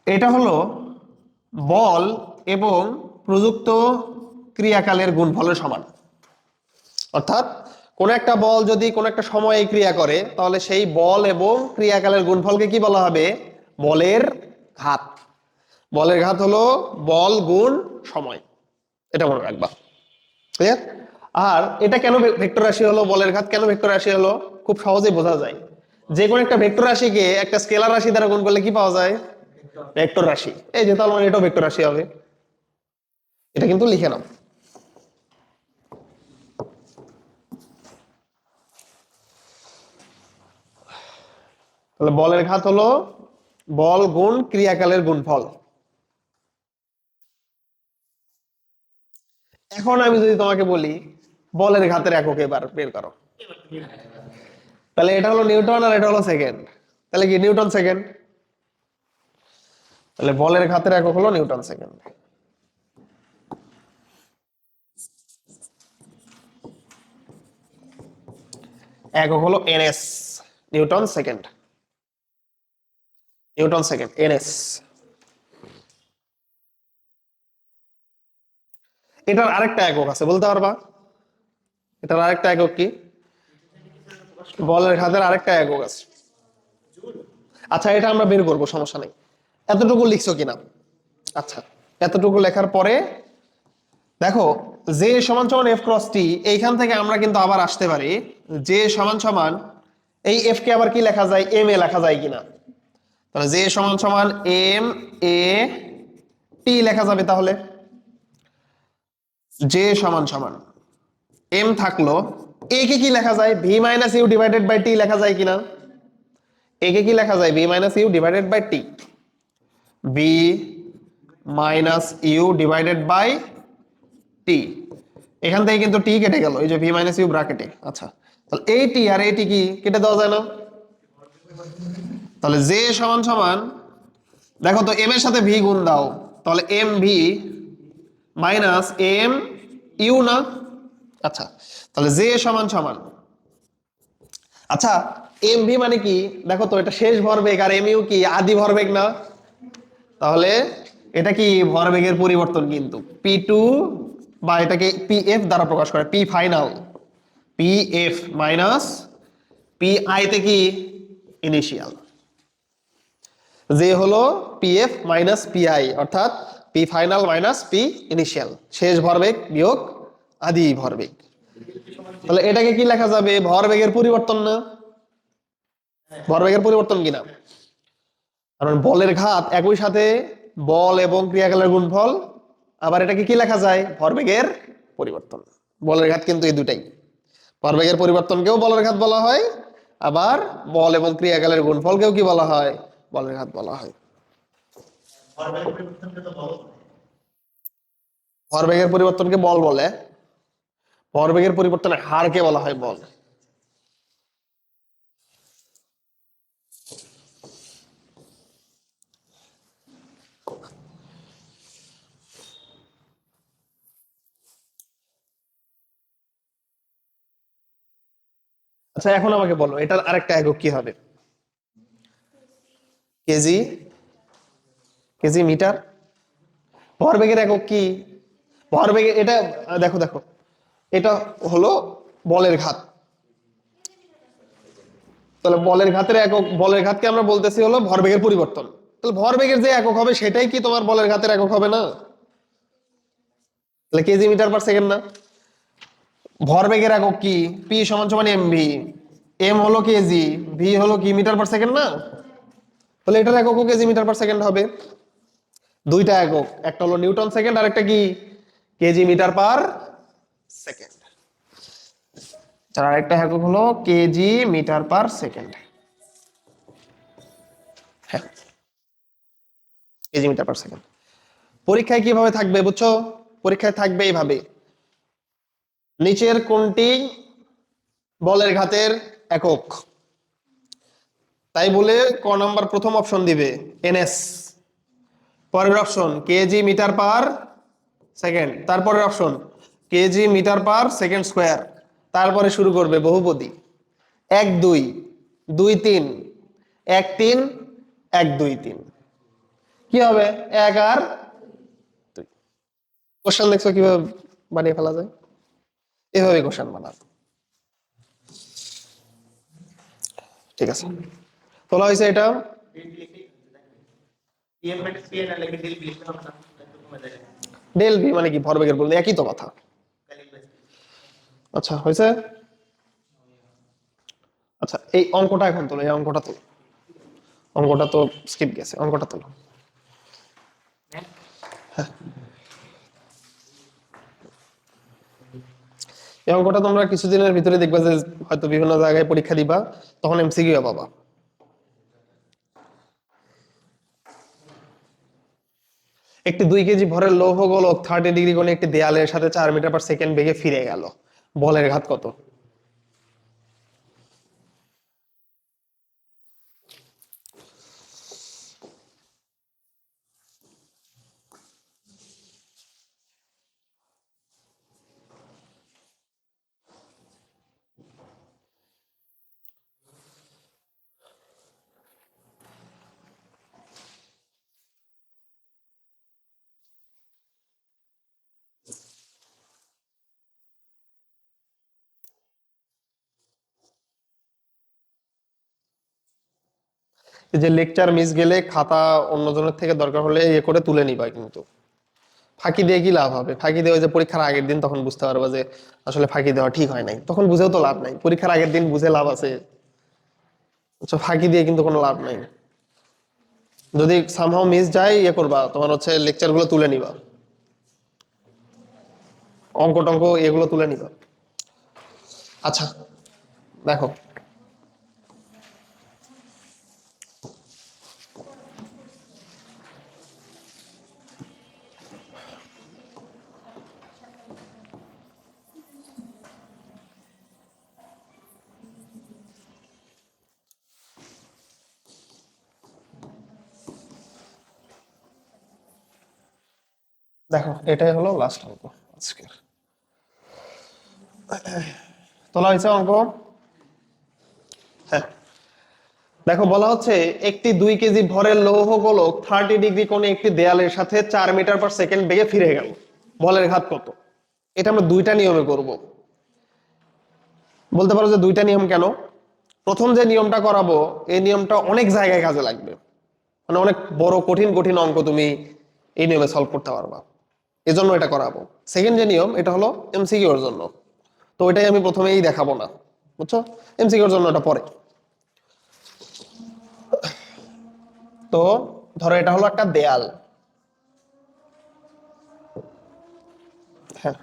এটা হলো বল এবং প্রযুক্ত ক্রিয়াকালের গুণফলের সমান। অর্থাৎ কোন একটা বল যদি কোন একটা সময়ে ক্রিয়া করে, তাহলে সেই বল এবং ক্রিয়াকালের গুণফলকে কি বলা হবে? বলের ঘাত। বলের ঘাত হলো বল গুণ সময়, এটা মনে রাখবা। ক্লিয়ার? আর এটা কেন ভেক্টর রাশি হলো? বলের ঘাত কেন ভেক্টর রাশি হলো? খুব সহজেই বোঝা যায়। যে কোনো একটা ভেক্টর রাশিকে একটা স্কেলার রাশি দ্বারা গুণ করলে কি পাওয়া যায়? ভেক্টর রাশি। এই যে তাহলে মানে এটাও ভেক্টর রাশি হবে। এটা কিন্তু লিখে নাও। তাহলে বলের ঘাত হলো বল গুণ ক্রিয়াকালের গুণফল। এখন আমি যদি তোমাকে বলি বলের ঘাতের একক এবার বের করো, তাহলে এটা হলো নিউটন আর এটা হলো সেকেন্ড, তাহলে কি নিউটন সেকেন্ড। তাহলে বলের ঘাতের একক হলো নিউটন সেকেন্ড। একক হলো NS, Newton second, Newton second NS. এটার আরেকটা একক আছে, বলতে পারবা? এটার আরেকটা একক কি? বলের ঘাতের আরেকটা একক আছে। আচ্ছা, এটা আমরা বের করবো, সমস্যা নেই। এতটুকু লিখছো কিনা? আচ্ছা, এতটুকু লেখার পরে দেখো, জে সমান সমান এফ ক্রস টি, এইখান থেকে আমরা কিন্তু আবার আসতে পারি জে সমান সমান এই এফ কে আবার কি লেখা যায়, এম এ লেখা যায় কিনা। তাহলে জে সমান সমান এম এ টি লেখা যাবে। তাহলে জে সমান সমান এম থাকলো, এ কে কি লেখা যায়, V minus U divided by T লেখা যায় কিনা। এ কে কি লেখা যায়, V minus U divided by T, V minus U divided by T. এখান থেকে কিন্তু টি কেটে গেল, এই যে ভি মাইনাস ইউ ব্র্যাকেটে। আচ্ছা, তাহলে এই টি আর এই টি কি কেটে দেওয়া যায় না? তাহলে জে সমান সমান, দেখো তো এম এর সাথে ভি গুণ দাও, তাহলে M V minus M U না। আচ্ছা, তাহলে জে সমান সমান, আচ্ছা এম ভি মানে কি দেখো তো, এটা শেষ ভরবেগ, আর এম ইউ কি আদি ভরবেগ না? তাহলে এটা কি ভরবেগের পরিবর্তন কিন্তু পি টু, বা এটাকে পি এফ দ্বারা প্রকাশ করে, P final, P F minus P I তে কি ইনিশিয়াল, যে হলো P F minus P I, অর্থাৎ P final minus P initial, শেষ ভরবেগ বিয়োগ আদি ভরবেগ। তাহলে এটাকে কি লেখা যাবে, ভরবেগের পরিবর্তন না? ভরবেগের পরিবর্তন কিনা, কারণ বলের ঘাত একই সাথে বল এবং ক্রিয়াকালের গুণফল, আবার এটাকে কি লেখা যায়, ভরবেগের পরিবর্তন। বলের ঘাত কিন্তু এই দুটাই, ভরবেগের পরিবর্তনকেও বলের ঘাত বলা হয়, আবার বল এবং ক্রিয়াকালের গুণফলকেও কি বলা হয়, বলের ঘাত বলা হয়। ভরবেগের পরিবর্তনকে তো বল। ভরবেগের পরিবর্তনকে বল বলে, ভরবেগের পরিবর্তনের হারকে বলা হয় বল। আচ্ছা, এখন আমাকে বলো এটার আরেকটা একক কি হবে, কেজি, কেজি মিটার। ভরবেগের একক কি, ভরবেগের এটা দেখো দেখো, এটা হলো বলের ঘাত, তাহলে বলের ঘাতের একক, বলের ঘাতকে আমরা বলতেছি হলো ভরবেগের পরিবর্তন। তাহলে ভরবেগের যে একক হবে সেটাই কি তোমার বলের ঘাতের একক হবে না? তাহলে কেজি মিটার পার সেকেন্ড না? ভরবেগের একক কি, পি সমান সমান এম ভি, এম হলো কেজি, ভি হলো কি মিটার পার সেকেন্ড না? তাহলে এটার এককও কেজি মিটার পার সেকেন্ড হবে। দুইটা একক, একটা হলো নিউটন সেকেন্ড আর একটা কি কেজি মিটার পার সেকেন্ড। আর আরেকটা একক হলো কেজি মিটার পার সেকেন্ড। হ্যাঁ, কেজি মিটার পার সেকেন্ড। পরীক্ষায় কিভাবে থাকবে বুঝছো? পরীক্ষায় থাকবে এইভাবে, নিচের কোনটি বলের ঘাতের একক, তাই বলে ক নাম্বার প্রথম অপশন দিবে এনএস, পরের option KG metre per second, তারপরের option KG metre per second square, তারপরে শুরু করবে বহুপদী, 1 2 2 3 1 3 1 2 3, কি হবে 1 আর 2। কোশ্চেন দেখছো কিভাবে বানিয়ে ফেলা যায়, এভাবে কোশ্চেন বানাবো। ঠিক আছে, তোলা হয়েছে এটা। পিএম মাইনাস পিএন আর লেগে দিল লিখতে হবে না, একটু কমে যায়। ডেল ভি মানে কি, ভরবেগের বলতে একই তো কথা। আচ্ছা হয়েছে। আচ্ছা, এই অঙ্কটা এখন তোলো, এই অঙ্কটা তোলো, অঙ্কটা তো স্কিপ গেছে, অঙ্কটা তোলো। এই অঙ্কটা তোমরা কিছুদিনের ভিতরে দেখবা যে হয়তো বিভিন্ন জায়গায় পরীক্ষা দিবা, তখন এমসিকিউ পাবা। একটি 2 কেজি ভরের লৌহ গোলক 30 ডিগ্রি কোণে একটি দেয়ালের সাথে 4 মিটার পার সেকেন্ড বেগে ফিরে গেল, বলের ঘাত কত? এই যে লেকচার মিস গেলে খাতা অন্যজনের থেকে দরকার হলে ইয়ে করে তুলে নিবা, কিন্তু ফাঁকি দিয়ে কি লাভ হবে? ফাঁকি দিয়ে ওই যে পরীক্ষার আগের দিন তখন বুঝতে পারবা যে আসলে ফাঁকি দেওয়া ঠিক হয় নাই, তখন বুঝেও তো লাভ নাই। পরীক্ষার আগের দিন বুঝে লাভ আছে? আচ্ছা, ফাঁকি দিয়ে কিন্তু কোনো লাভ নাই। যদি সামহাও মিস যায় ইয়ে করবা, তোমার হচ্ছে লেকচার গুলো তুলে নিবা, অঙ্ক টঙ্ক এগুলো তুলে নিবা। আচ্ছা দেখো, দেখো এটাই হলো লাস্ট অঙ্ক আজকের। তোলা হয়েছে অঙ্ক? হ্যাঁ। দেখো বলা হচ্ছে একটি 2 কেজি ভরের লৌহ গোলক 30 ডিগ্রি কোণে একটি দেয়ালের সাথে 4 মিটার/সেকেন্ড বেগে ফিরে গেল, বলের ঘাত কত? এটা আমরা দুইটা নিয়মে করব। বলতে পারো যে দুইটা নিয়ম কেন? প্রথম যে নিয়মটা করাবো এই নিয়মটা অনেক জায়গায় কাজে লাগবে, মানে অনেক বড় কঠিন কঠিন অঙ্ক তুমি এই নিয়মে সলভ করতে পারবা, এজন্য এটা করাবো। সেকেন্ড যে নিয়ম এটা হলো এমসিকিউ এর জন্য, তো ওইটাই আমি প্রথমেই দেখাবো না, বুঝছো? এমসিকিউ এর জন্য এটা পরে। তো ধরো এটা হলো একটা দেয়াল, হ্যাঁ,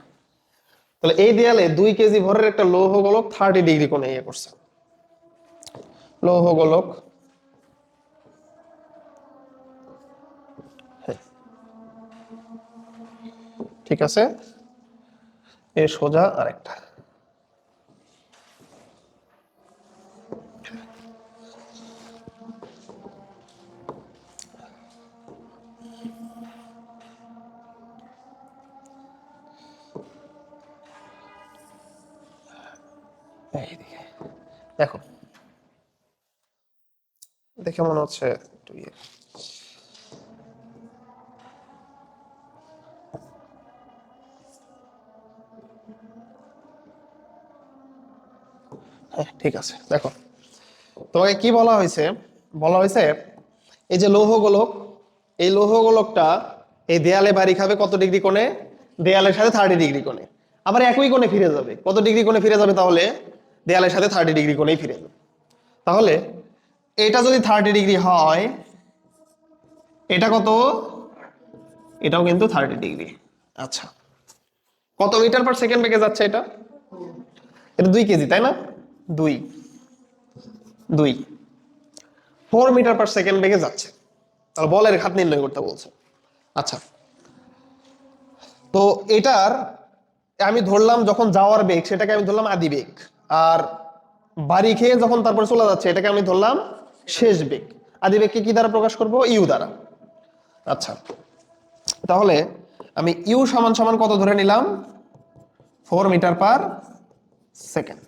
তাহলে এই দেয়ালে 2 কেজি ভরের একটা লৌহ গোলক 30 ডিগ্রি কোণে ইয়ে করছে, লৌহ গোলক, হ্যাঁ, ঠিক আছে, এ সোজা আরেকটা। এইদিকে দেখো, দেখে মনে হচ্ছে একটু ইয়ে, হ্যাঁ ঠিক আছে। দেখো তোমাকে কি বলা হয়েছে, বলা হয়েছে এই যে লৌহ গোলক, এই লৌহ গোলকটা এই দেয়ালে বাড়ি খাবে কত ডিগ্রি কোণে? দেয়ালের সাথে 30 ডিগ্রি কোণে, আবার একই কোণে ফিরে যাবে। কত ডিগ্রি কোণে ফিরে যাবে তাহলে? দেয়ালের সাথে 30 ডিগ্রি কোণেই ফিরে যাবে। তাহলে এটা যদি 30 ডিগ্রি হয়, এটা কত? এটাও কিন্তু 30 ডিগ্রি। আচ্ছা, কত মিটার/সেকেন্ড বেগে যাচ্ছে এটা? এটা 2 কেজি, তাই না? দুই দুই 4 মিটার/সেকেন্ড বেগে যাচ্ছে, তাহলে বলের ঘাত নির্ণয় করতে বলছে। আচ্ছা, তো এটার আমি ধরলাম যখন যাওয়ার বেগ সেটাকে আমি ধরলাম আদি বেগ, আর বাড়ি খেয়ে যখন তারপরে চলে যাচ্ছে এটাকে আমি ধরলাম শেষ বেগ। আদি বেগকে কি দ্বারা প্রকাশ করব? ইউ দ্বারা। আচ্ছা, তাহলে আমি ইউ সমান সমান কত ধরে নিলাম? 4 মিটার/সেকেন্ড।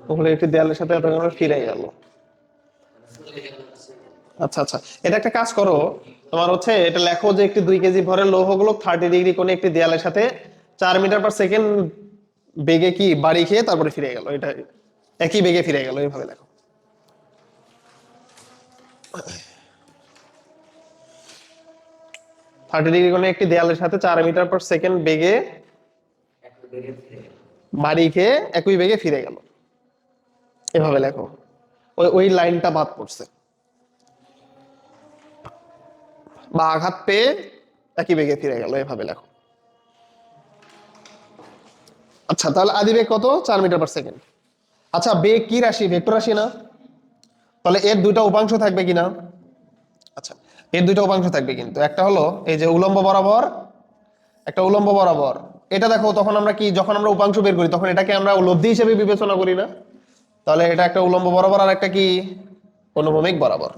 তাহলে একটি দেয়ালের সাথে ফিরে গেল। আচ্ছা আচ্ছা, এটা একটা কাজ করো, তোমার হচ্ছে এটা লেখো যে একটি 2 কেজি ভরের লৌহগুলো 30 ডিগ্রি কোণে একটি দেয়ালের সাথে 4 মিটার/সেকেন্ড বেগে কি বাড়ি খেয়ে তারপরে ফিরে গেল, এটা একই বেগে ফিরে গেল, এইভাবে লেখো। 30 ডিগ্রি কোণে একটি দেয়ালের সাথে 4 মিটার/সেকেন্ড বেগে বাড়ি খেয়ে একই বেগে ফিরে গেল, এভাবে লেখো। ওই ওই লাইনটা বাদ পড়ছে, বা আঘাত পেয়ে একই বেগে ফিরে গেল, এভাবে লেখো। আচ্ছা, তাহলে আদি বেগ কত? 4 মিটার/সেকেন্ড। আচ্ছা, বেগ কি রাশি? ভেক্টর রাশি না? তাহলে এর দুইটা উপাংশ থাকবে কিনা? আচ্ছা, এর দুইটা উপাংশ থাকবে, কিন্তু একটা হলো এই যে উলম্ব বরাবর, একটা উলম্ব বরাবর। এটা দেখো, তখন আমরা কি, যখন আমরা উপাংশ বের করি তখন এটাকে আমরা লব্ধি হিসেবে বিবেচনা করি না? তাহলে এটা একটা উলম্ব বরাবর আর একটা কি অনুভূমিক বরাবর।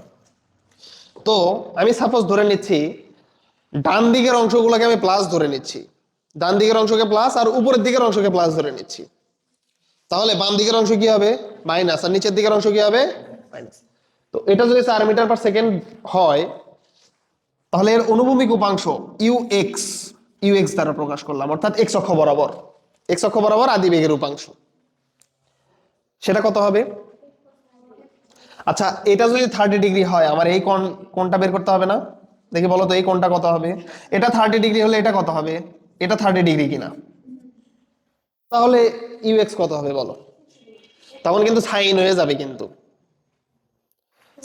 তো আমি সাপোজ ধরে নিচ্ছি ডান দিকের অংশগুলোকে আমি প্লাস ধরে নিচ্ছি, ডান দিকের অংশকে প্লাস আর উপরের দিকের অংশকে প্লাস ধরে নিচ্ছি, তাহলে বাম দিকের অংশ কি হবে? মাইনাস, আর নিচের দিকের অংশ কি হবে? মাইনাস। তো এটা যদি 4 মিটার/সেকেন্ড হয়, তাহলে এর অনুভূমিক উপাংশ ইউএক্স, ইউএক্স দ্বারা প্রকাশ করলাম, অর্থাৎ এক্স অক্ষ বরাবর, এক্স অক্ষ বরাবর আদি বেগের উপাংশ, সেটা কত হবে? আচ্ছা, এটা যদি 30 ডিগ্রি হয় আমার এই কোণটা বের করতে হবে না? দেখি বলো তো এই কোণটা কত হবে? এটা 30 ডিগ্রি হলে এটা কত হবে? এটা 30 ডিগ্রি কিনা? তাহলে ইউএক্স কত হবে বলো? তখন কিন্তু সাইন হয়ে যাবে, কিন্তু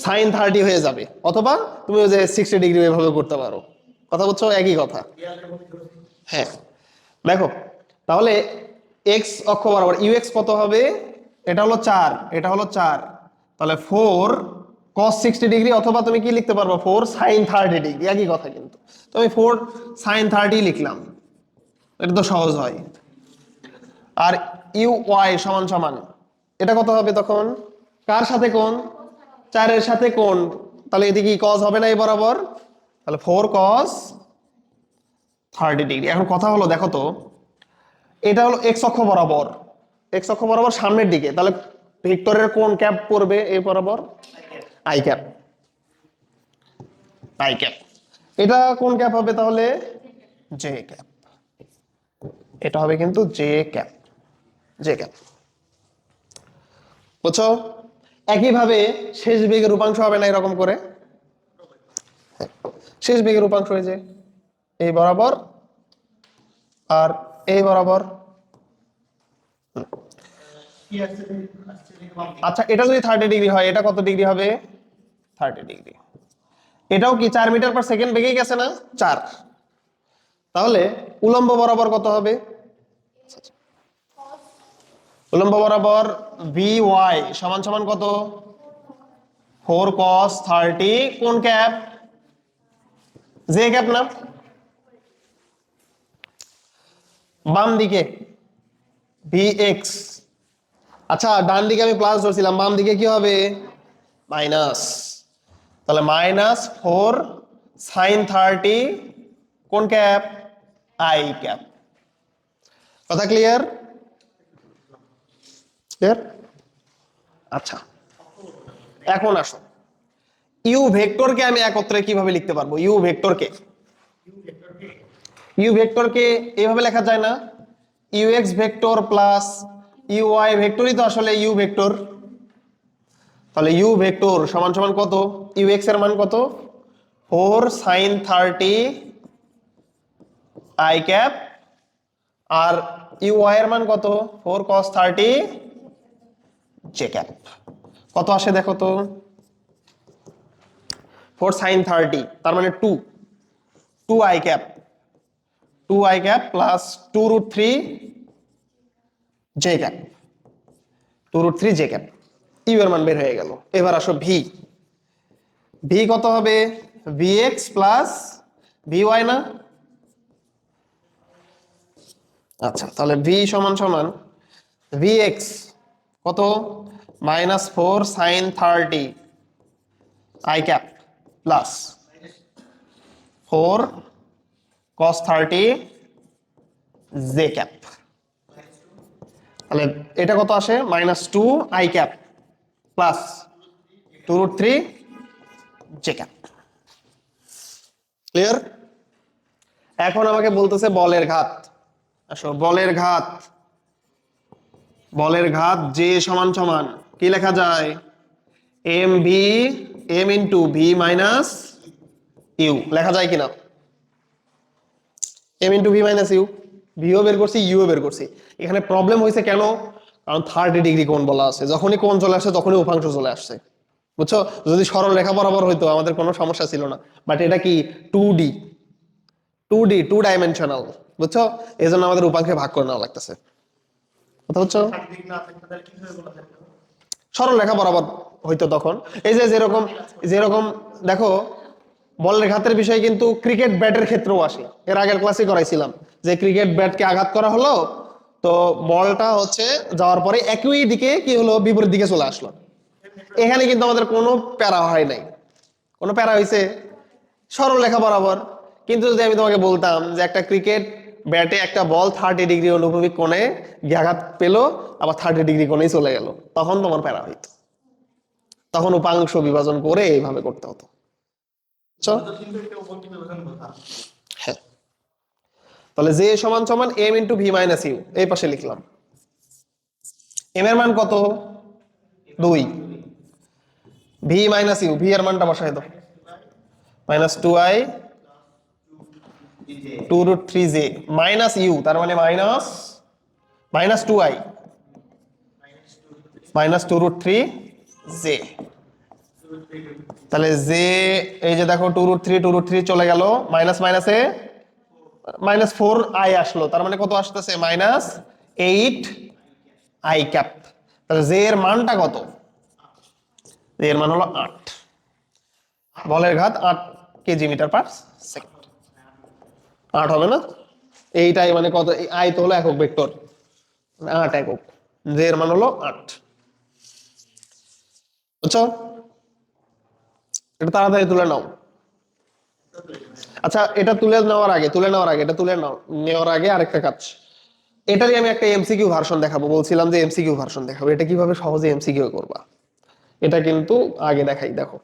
সাইন 30 হয়ে যাবে, অথবা তুমি ওই যে 60 ডিগ্রি এভাবে করতে পারো। কথা বলছো, একই কথা। হ্যাঁ, দেখো তাহলে এক্স অক্ষ বরাবর ইউএক্স কত হবে? এটা হলো 4, এটা হলো 4, তাহলে 4 cos 60 ডিগ্রি, অথবা তুমি কি লিখতে পারবো 4 sin 30 ডিগ্রি, একই কথা। কিন্তু তো আমি 4 sin 30 লিখলাম, এটা তো সহজ হয়। আর ইউ ওয়াই সমান সমান এটা কত হবে তখন? কার সাথে কোণ? 4-এর সাথে কোণ, তাহলে এদিকে cos হবে না এই বরাবর, তাহলে 4 cos 30 ডিগ্রি। এখন কথা হলো দেখো তো, এটা হলো এক্স অক্ষ বরাবর, এক্স অক্ষ বরাবর সামনের দিকে, তাহলে ভেক্টরের কোন ক্যাপ পড়বে এই বরাবর? I cap, I cap. এটা কোন ক্যাপ হবে তাহলে? J cap. এটা হবে কিন্তু জে ক্যাপ, জে ক্যাপ। বুঝছো? একইভাবে শেষ বেগের রূপাংশ হবে না এরকম করে? হ্যাঁ, শেষ বেগের রূপাংশ হয়ে যায় এই বরাবর আর এই বরাবর। আচ্ছা, এটা যদি 30 ডিগ্রি হয় এটা কত ডিগ্রি হবে? 30 ডিগ্রি। এটাও কি 4 মিটার/সেকেন্ড বেগে গেছে না? 4। তাহলে উলম্ব বরাবর কত হবে? উলম্ব বরাবর ভি ওয়াই সমান সমান কত? 4 cos 30 কোন ক্যাপ? জে ক্যাপ না? বাম দিকে ভি এক্স। আচ্ছা, ডান দিকে আমি প্লাস ধরছিলাম, বাম দিকে কি হবে? মাইনাস। তাহলে -4 sin 30 কোন ক্যাপ? I cap. কথা ক্লিয়ার? ক্লিয়ার? আচ্ছা, এখন আসো ইউ ভেক্টরকে আমি একত্রে কিভাবে লিখতে পারবো? ইউ ভেক্টরকে, ইউ ভেক্টরকে এইভাবে লেখা যায় না? U X vector plus U Y ভেক্টরই তো আসলে ইউ ভেক্টর। তাহলে ইউ ভেক্টর সমান সমান কত? ইউ এক্স এর মান কত? 4 sin 30 আই ক্যাপ, আর ইউ ওয়াই এর মান কত? 4 cos 30 জে ক্যাপ। কত আসে দেখো তো? 4 sin 30 তার মানে 2 I cap, 2 I cap plus 2√3 J cap, 2√3 J cap. U এর মান বের হয়ে গেল। এবার আসো ভি, ভি কত হবে? V X plus V Y না? আচ্ছা, তাহলে ভি সমান সমান ভি এক্স কত? -4 sin 30 I cap plus 4 cos 30 J cap. তাহলে এটা কত আসে? -2 I cap plus 2√3 J cap. Clear? এখন আমাকে বলতেছে বলের ঘাত। আসো, বলের ঘাত, বলের ঘাত জে সমান সমান কি লেখা যায়? M V M into V minus U লেখা যায় কিনা? M into V minus U, ভিও বের করছি, ইউ বের করছি। এখানে প্রবলেম হয়েছে কেন? কারণ 30 ডিগ্রি কোণ বলা আছে, যখনই কোণ চলে আসছে তখনই উপাংশ চলে আসছে। বুঝছো? যদি সরল রেখা বরাবর হইতো আমাদের কোনো সমস্যা ছিল না, বাট এটা কি 2D, 2 ডাইমেনশনাল। বুঝছো? এই জন্য আমাদের উপাংশে ভাগ করে নেওয়া লাগতেছে। কথা বুঝছো? সরল রেখা বরাবর হইতো তখন। এই যে যেরকম যেরকম দেখো, বলের ঘাতের বিষয় কিন্তু ক্রিকেট ব্যাটের ক্ষেত্রেও আসে। এর আগের ক্লাসে করাইছিলাম যে ক্রিকেট ব্যাটকে আঘাত করা হলো, তো বলটা হচ্ছে যাওয়ার পরে একই দিকে কি হলো, বিপরীত দিকে চলে আসলো। এখানে কিন্তু আমাদের কোনো প্যারা হয় নাই। কোনো প্যারা হয়েছে? সরল রেখা বরাবর। কিন্তু যদি আমি তোমাকে বলতাম যে একটা ক্রিকেট ব্যাটে একটা বল 30 ডিগ্রি অনুভূমিক কোণে গিয়ে আঘাত পেলো, আবার 30 ডিগ্রি কোণেই চলে গেল, তখন তোমার প্যারা হইতো। তখন উপাংশ বিভাজন করে এইভাবে করতে হতো। বুঝছো? হ্যাঁ। তাহলে জে সমান সমান M into V minus U, এই পাশে লিখলাম। এম এর মান কত? 2। ভি মাইনাস ইউ, ভি এর মানটা বসাই দাও, minus two I two root three J minus U, তার মানে minus minus two I minus two root three J. তাহলে জে, এই যে দেখো টু রুট থ্রি চলে গেল, মাইনাস মাইনাসে মাইনাস ফোর আই আসলো, তার মানে কত আসতেছে মাইনাস এইট আই ক্যাপ। তাহলে জে এর মানটা কত? জে এর মান হলো 8, বলের ঘাত 8 কেজি মিটার পার সেকেন্ড। 8 হবে না? এইটাই মানে কত, আই তো হলো একক ভেক্টর, 8 একক, জে এর মান হলো 8। বুঝছো? এটা তাড়াতাড়ি তুলে নাও। আচ্ছা, এটা তুলে নেওয়ার আগে নেওয়ার আগে আরেকটা কাজ, এটারই আমি একটা এমসিকিউ ভার্সন দেখাবো, বলছিলাম যে এমসিকিউ ভার্সন দেখাবো, এটা কিভাবে সহজে এমসিকিউ করবা এটা কিন্তু আগে দেখাই। দেখো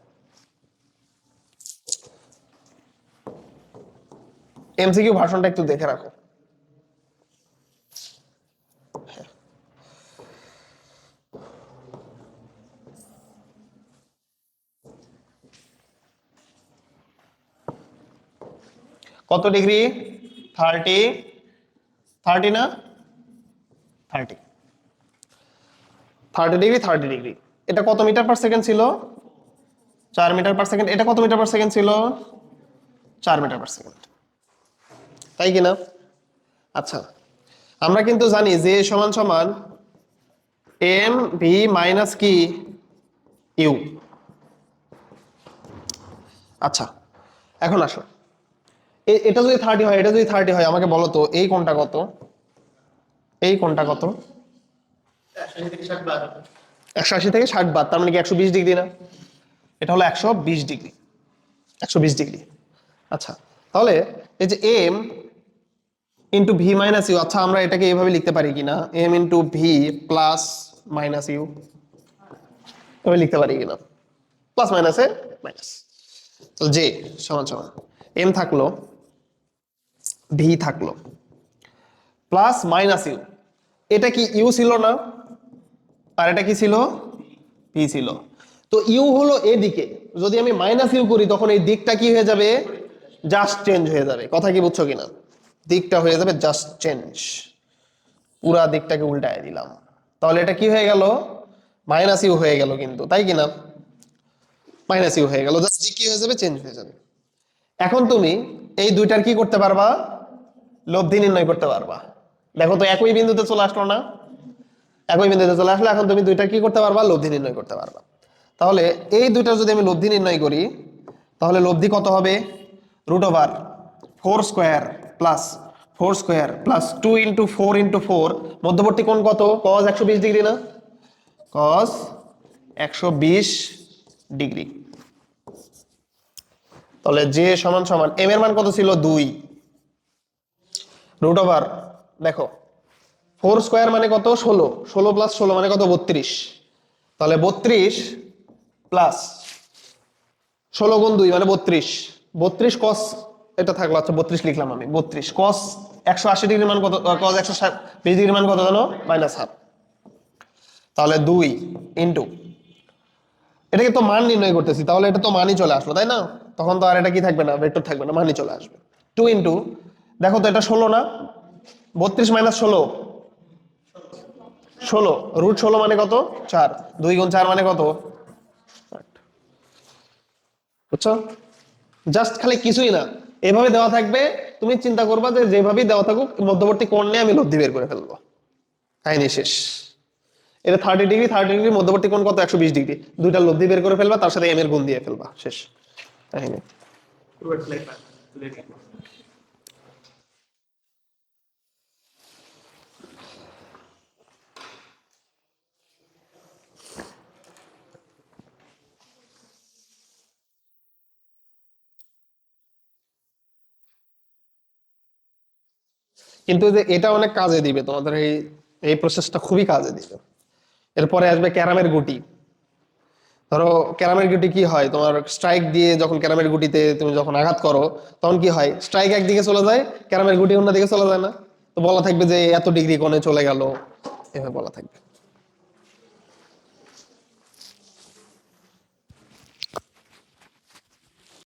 এমসিকিউ ভার্সনটা একটু দেখে রাখো। কত ডিগ্রি? 30 না 30 ডিগ্রি, 30 ডিগ্রি। এটা কত মিটার পার সেকেন্ড ছিল? 4 মিটার পার সেকেন্ড। এটা কত মিটার পার সেকেন্ড ছিল? 4 মিটার পার সেকেন্ড, তাই কিনা? আচ্ছা, আমরা কিন্তু জানি যে সমান সমান এম ভি মাইনাস কি ইউ। আচ্ছা, এখন আসো, এটা যদি 30 হয়, এটা যদি 30 হয়, আমাকে বলো তো এই কোণটা কত? এই কোণটা কত? 180 থেকে 60 বাদ, তার মানে কি 120 ডিগ্রি না? এটা হলো 120 ডিগ্রি, 120 ডিগ্রি। আচ্ছা, তাহলে এই যে M into V minus U, আচ্ছা আমরা এটাকে এইভাবে লিখতে পারি কিনা, M into V plus minus U, এভাবে লিখতে পারি কিনা? প্লাস মাইনাসে মাইনাস, তো জে সমান সমান এম থাকলো, ভি থাকলো, প্লাস মাইনাস ইউ। এটা কি ইউ ছিল না? আর এটা কি ছিল? ভি ছিল। তো ইউ হলো এদিকে, যদি আমি মাইনাস ইউ করি তখন এই দিকটা কি হয়ে যাবে? জাস্ট চেঞ্জ হয়ে যাবে। কথা কি বুঝছো কিনা? দিকটা হয়ে যাবে জাস্ট চেঞ্জ, পুরা দিকটাকে উল্টায় দিলাম, তাহলে এটা কি হয়ে গেল? মাইনাস ইউ হয়ে গেল কিন্তু, তাই কিনা? মাইনাস ইউ হয়ে গেল, জাস্ট দিক কি হয়ে যাবে? চেঞ্জ হয়ে যাবে। এখন তুমি এই দুইটার কি করতে পারবা? লব্ধি নির্ণয় করতে পারবা। দেখো তো একই বিন্দুতে চলে আসলো না? একই বিন্দুতে চলে আসলে এখন তুমি দুইটা কি করতে পারবা? লব্ধি নির্ণয় করতে পারবা। তাহলে এই দুইটার যদি আমি লব্ধি নির্ণয় করি, তাহলে লব্ধি কত হবে? Root over 4 square plus 4 square plus 2 into 4 into 4, মধ্যবর্তী কোণ কত? কস 120 ডিগ্রি না? কস 120 ডিগ্রি। তাহলে জে সমান সমান এম এর মান কত ছিল? 2 রুট ওভার, দেখো 4 স্কোয়ার মানে কত? 16, 16 প্লাস 16 মানে কত? 32। তাহলে 32 প্লাস 16 গুণ 2 মানে 32, 32 কস, এটা থাকলো, আচ্ছা 32 লিখলাম আমি, 32 কস 180 ডিগ্রির মান কত? কস 120 ডিগ্রির মান কত জানো? Minus half. তাহলে 2 ইন্টু, এটাকে তো মান নির্ণয় করতেছি, তাহলে এটা তো মানই চলে আসলো, তাই না? তখন তো আর এটা কি থাকবে না? ভেক্টর থাকবে না, মানই চলে আসবে। 2 ইন্টু, দেখো তো এটা 16 না? 32 মাইনাস 16, 16 রুট 16 মানে কত? 4, 2 গুণ 4 মানে কত? 8। বুঝছো? জাস্ট খালি কিছুই না, এভাবে দেওয়া থাকবে, তুমি চিন্তা করবা যে যেভাবেই দেওয়া থাকুক মধ্যবর্তী কোণ নিয়ে আমি লব্ধি বের করে ফেলবো, কাহিনী শেষ। এটা 30 ডিগ্রি, 30 ডিগ্রি মধ্যবর্তী কোণ কত? 120 ডিগ্রি, দুইটা লব্ধি বের করে ফেলবা, তার সাথে এম এর গুণ দিয়ে ফেলবা, শেষ কাহিনী। কিন্তু যে এটা অনেক কাজে দিবে তোমাদের, এই এই প্রসেসটা খুবই কাজে দিবে। এরপরে আসবে ক্যারামের গুটি। ধরো ক্যারামের গুটি কি হয়, তোমার স্ট্রাইক দিয়ে যখন ক্যারামের গুটিতে তুমি যখন আঘাত করো, তখন কি হয়? স্ট্রাইক একদিকে চলে যায়, ক্যারামের গুটি অন্যদিকে চলে যায় না? তো বলা থাকবে যে এত ডিগ্রি কোণে চলে গেল, এভাবে বলা থাকবে।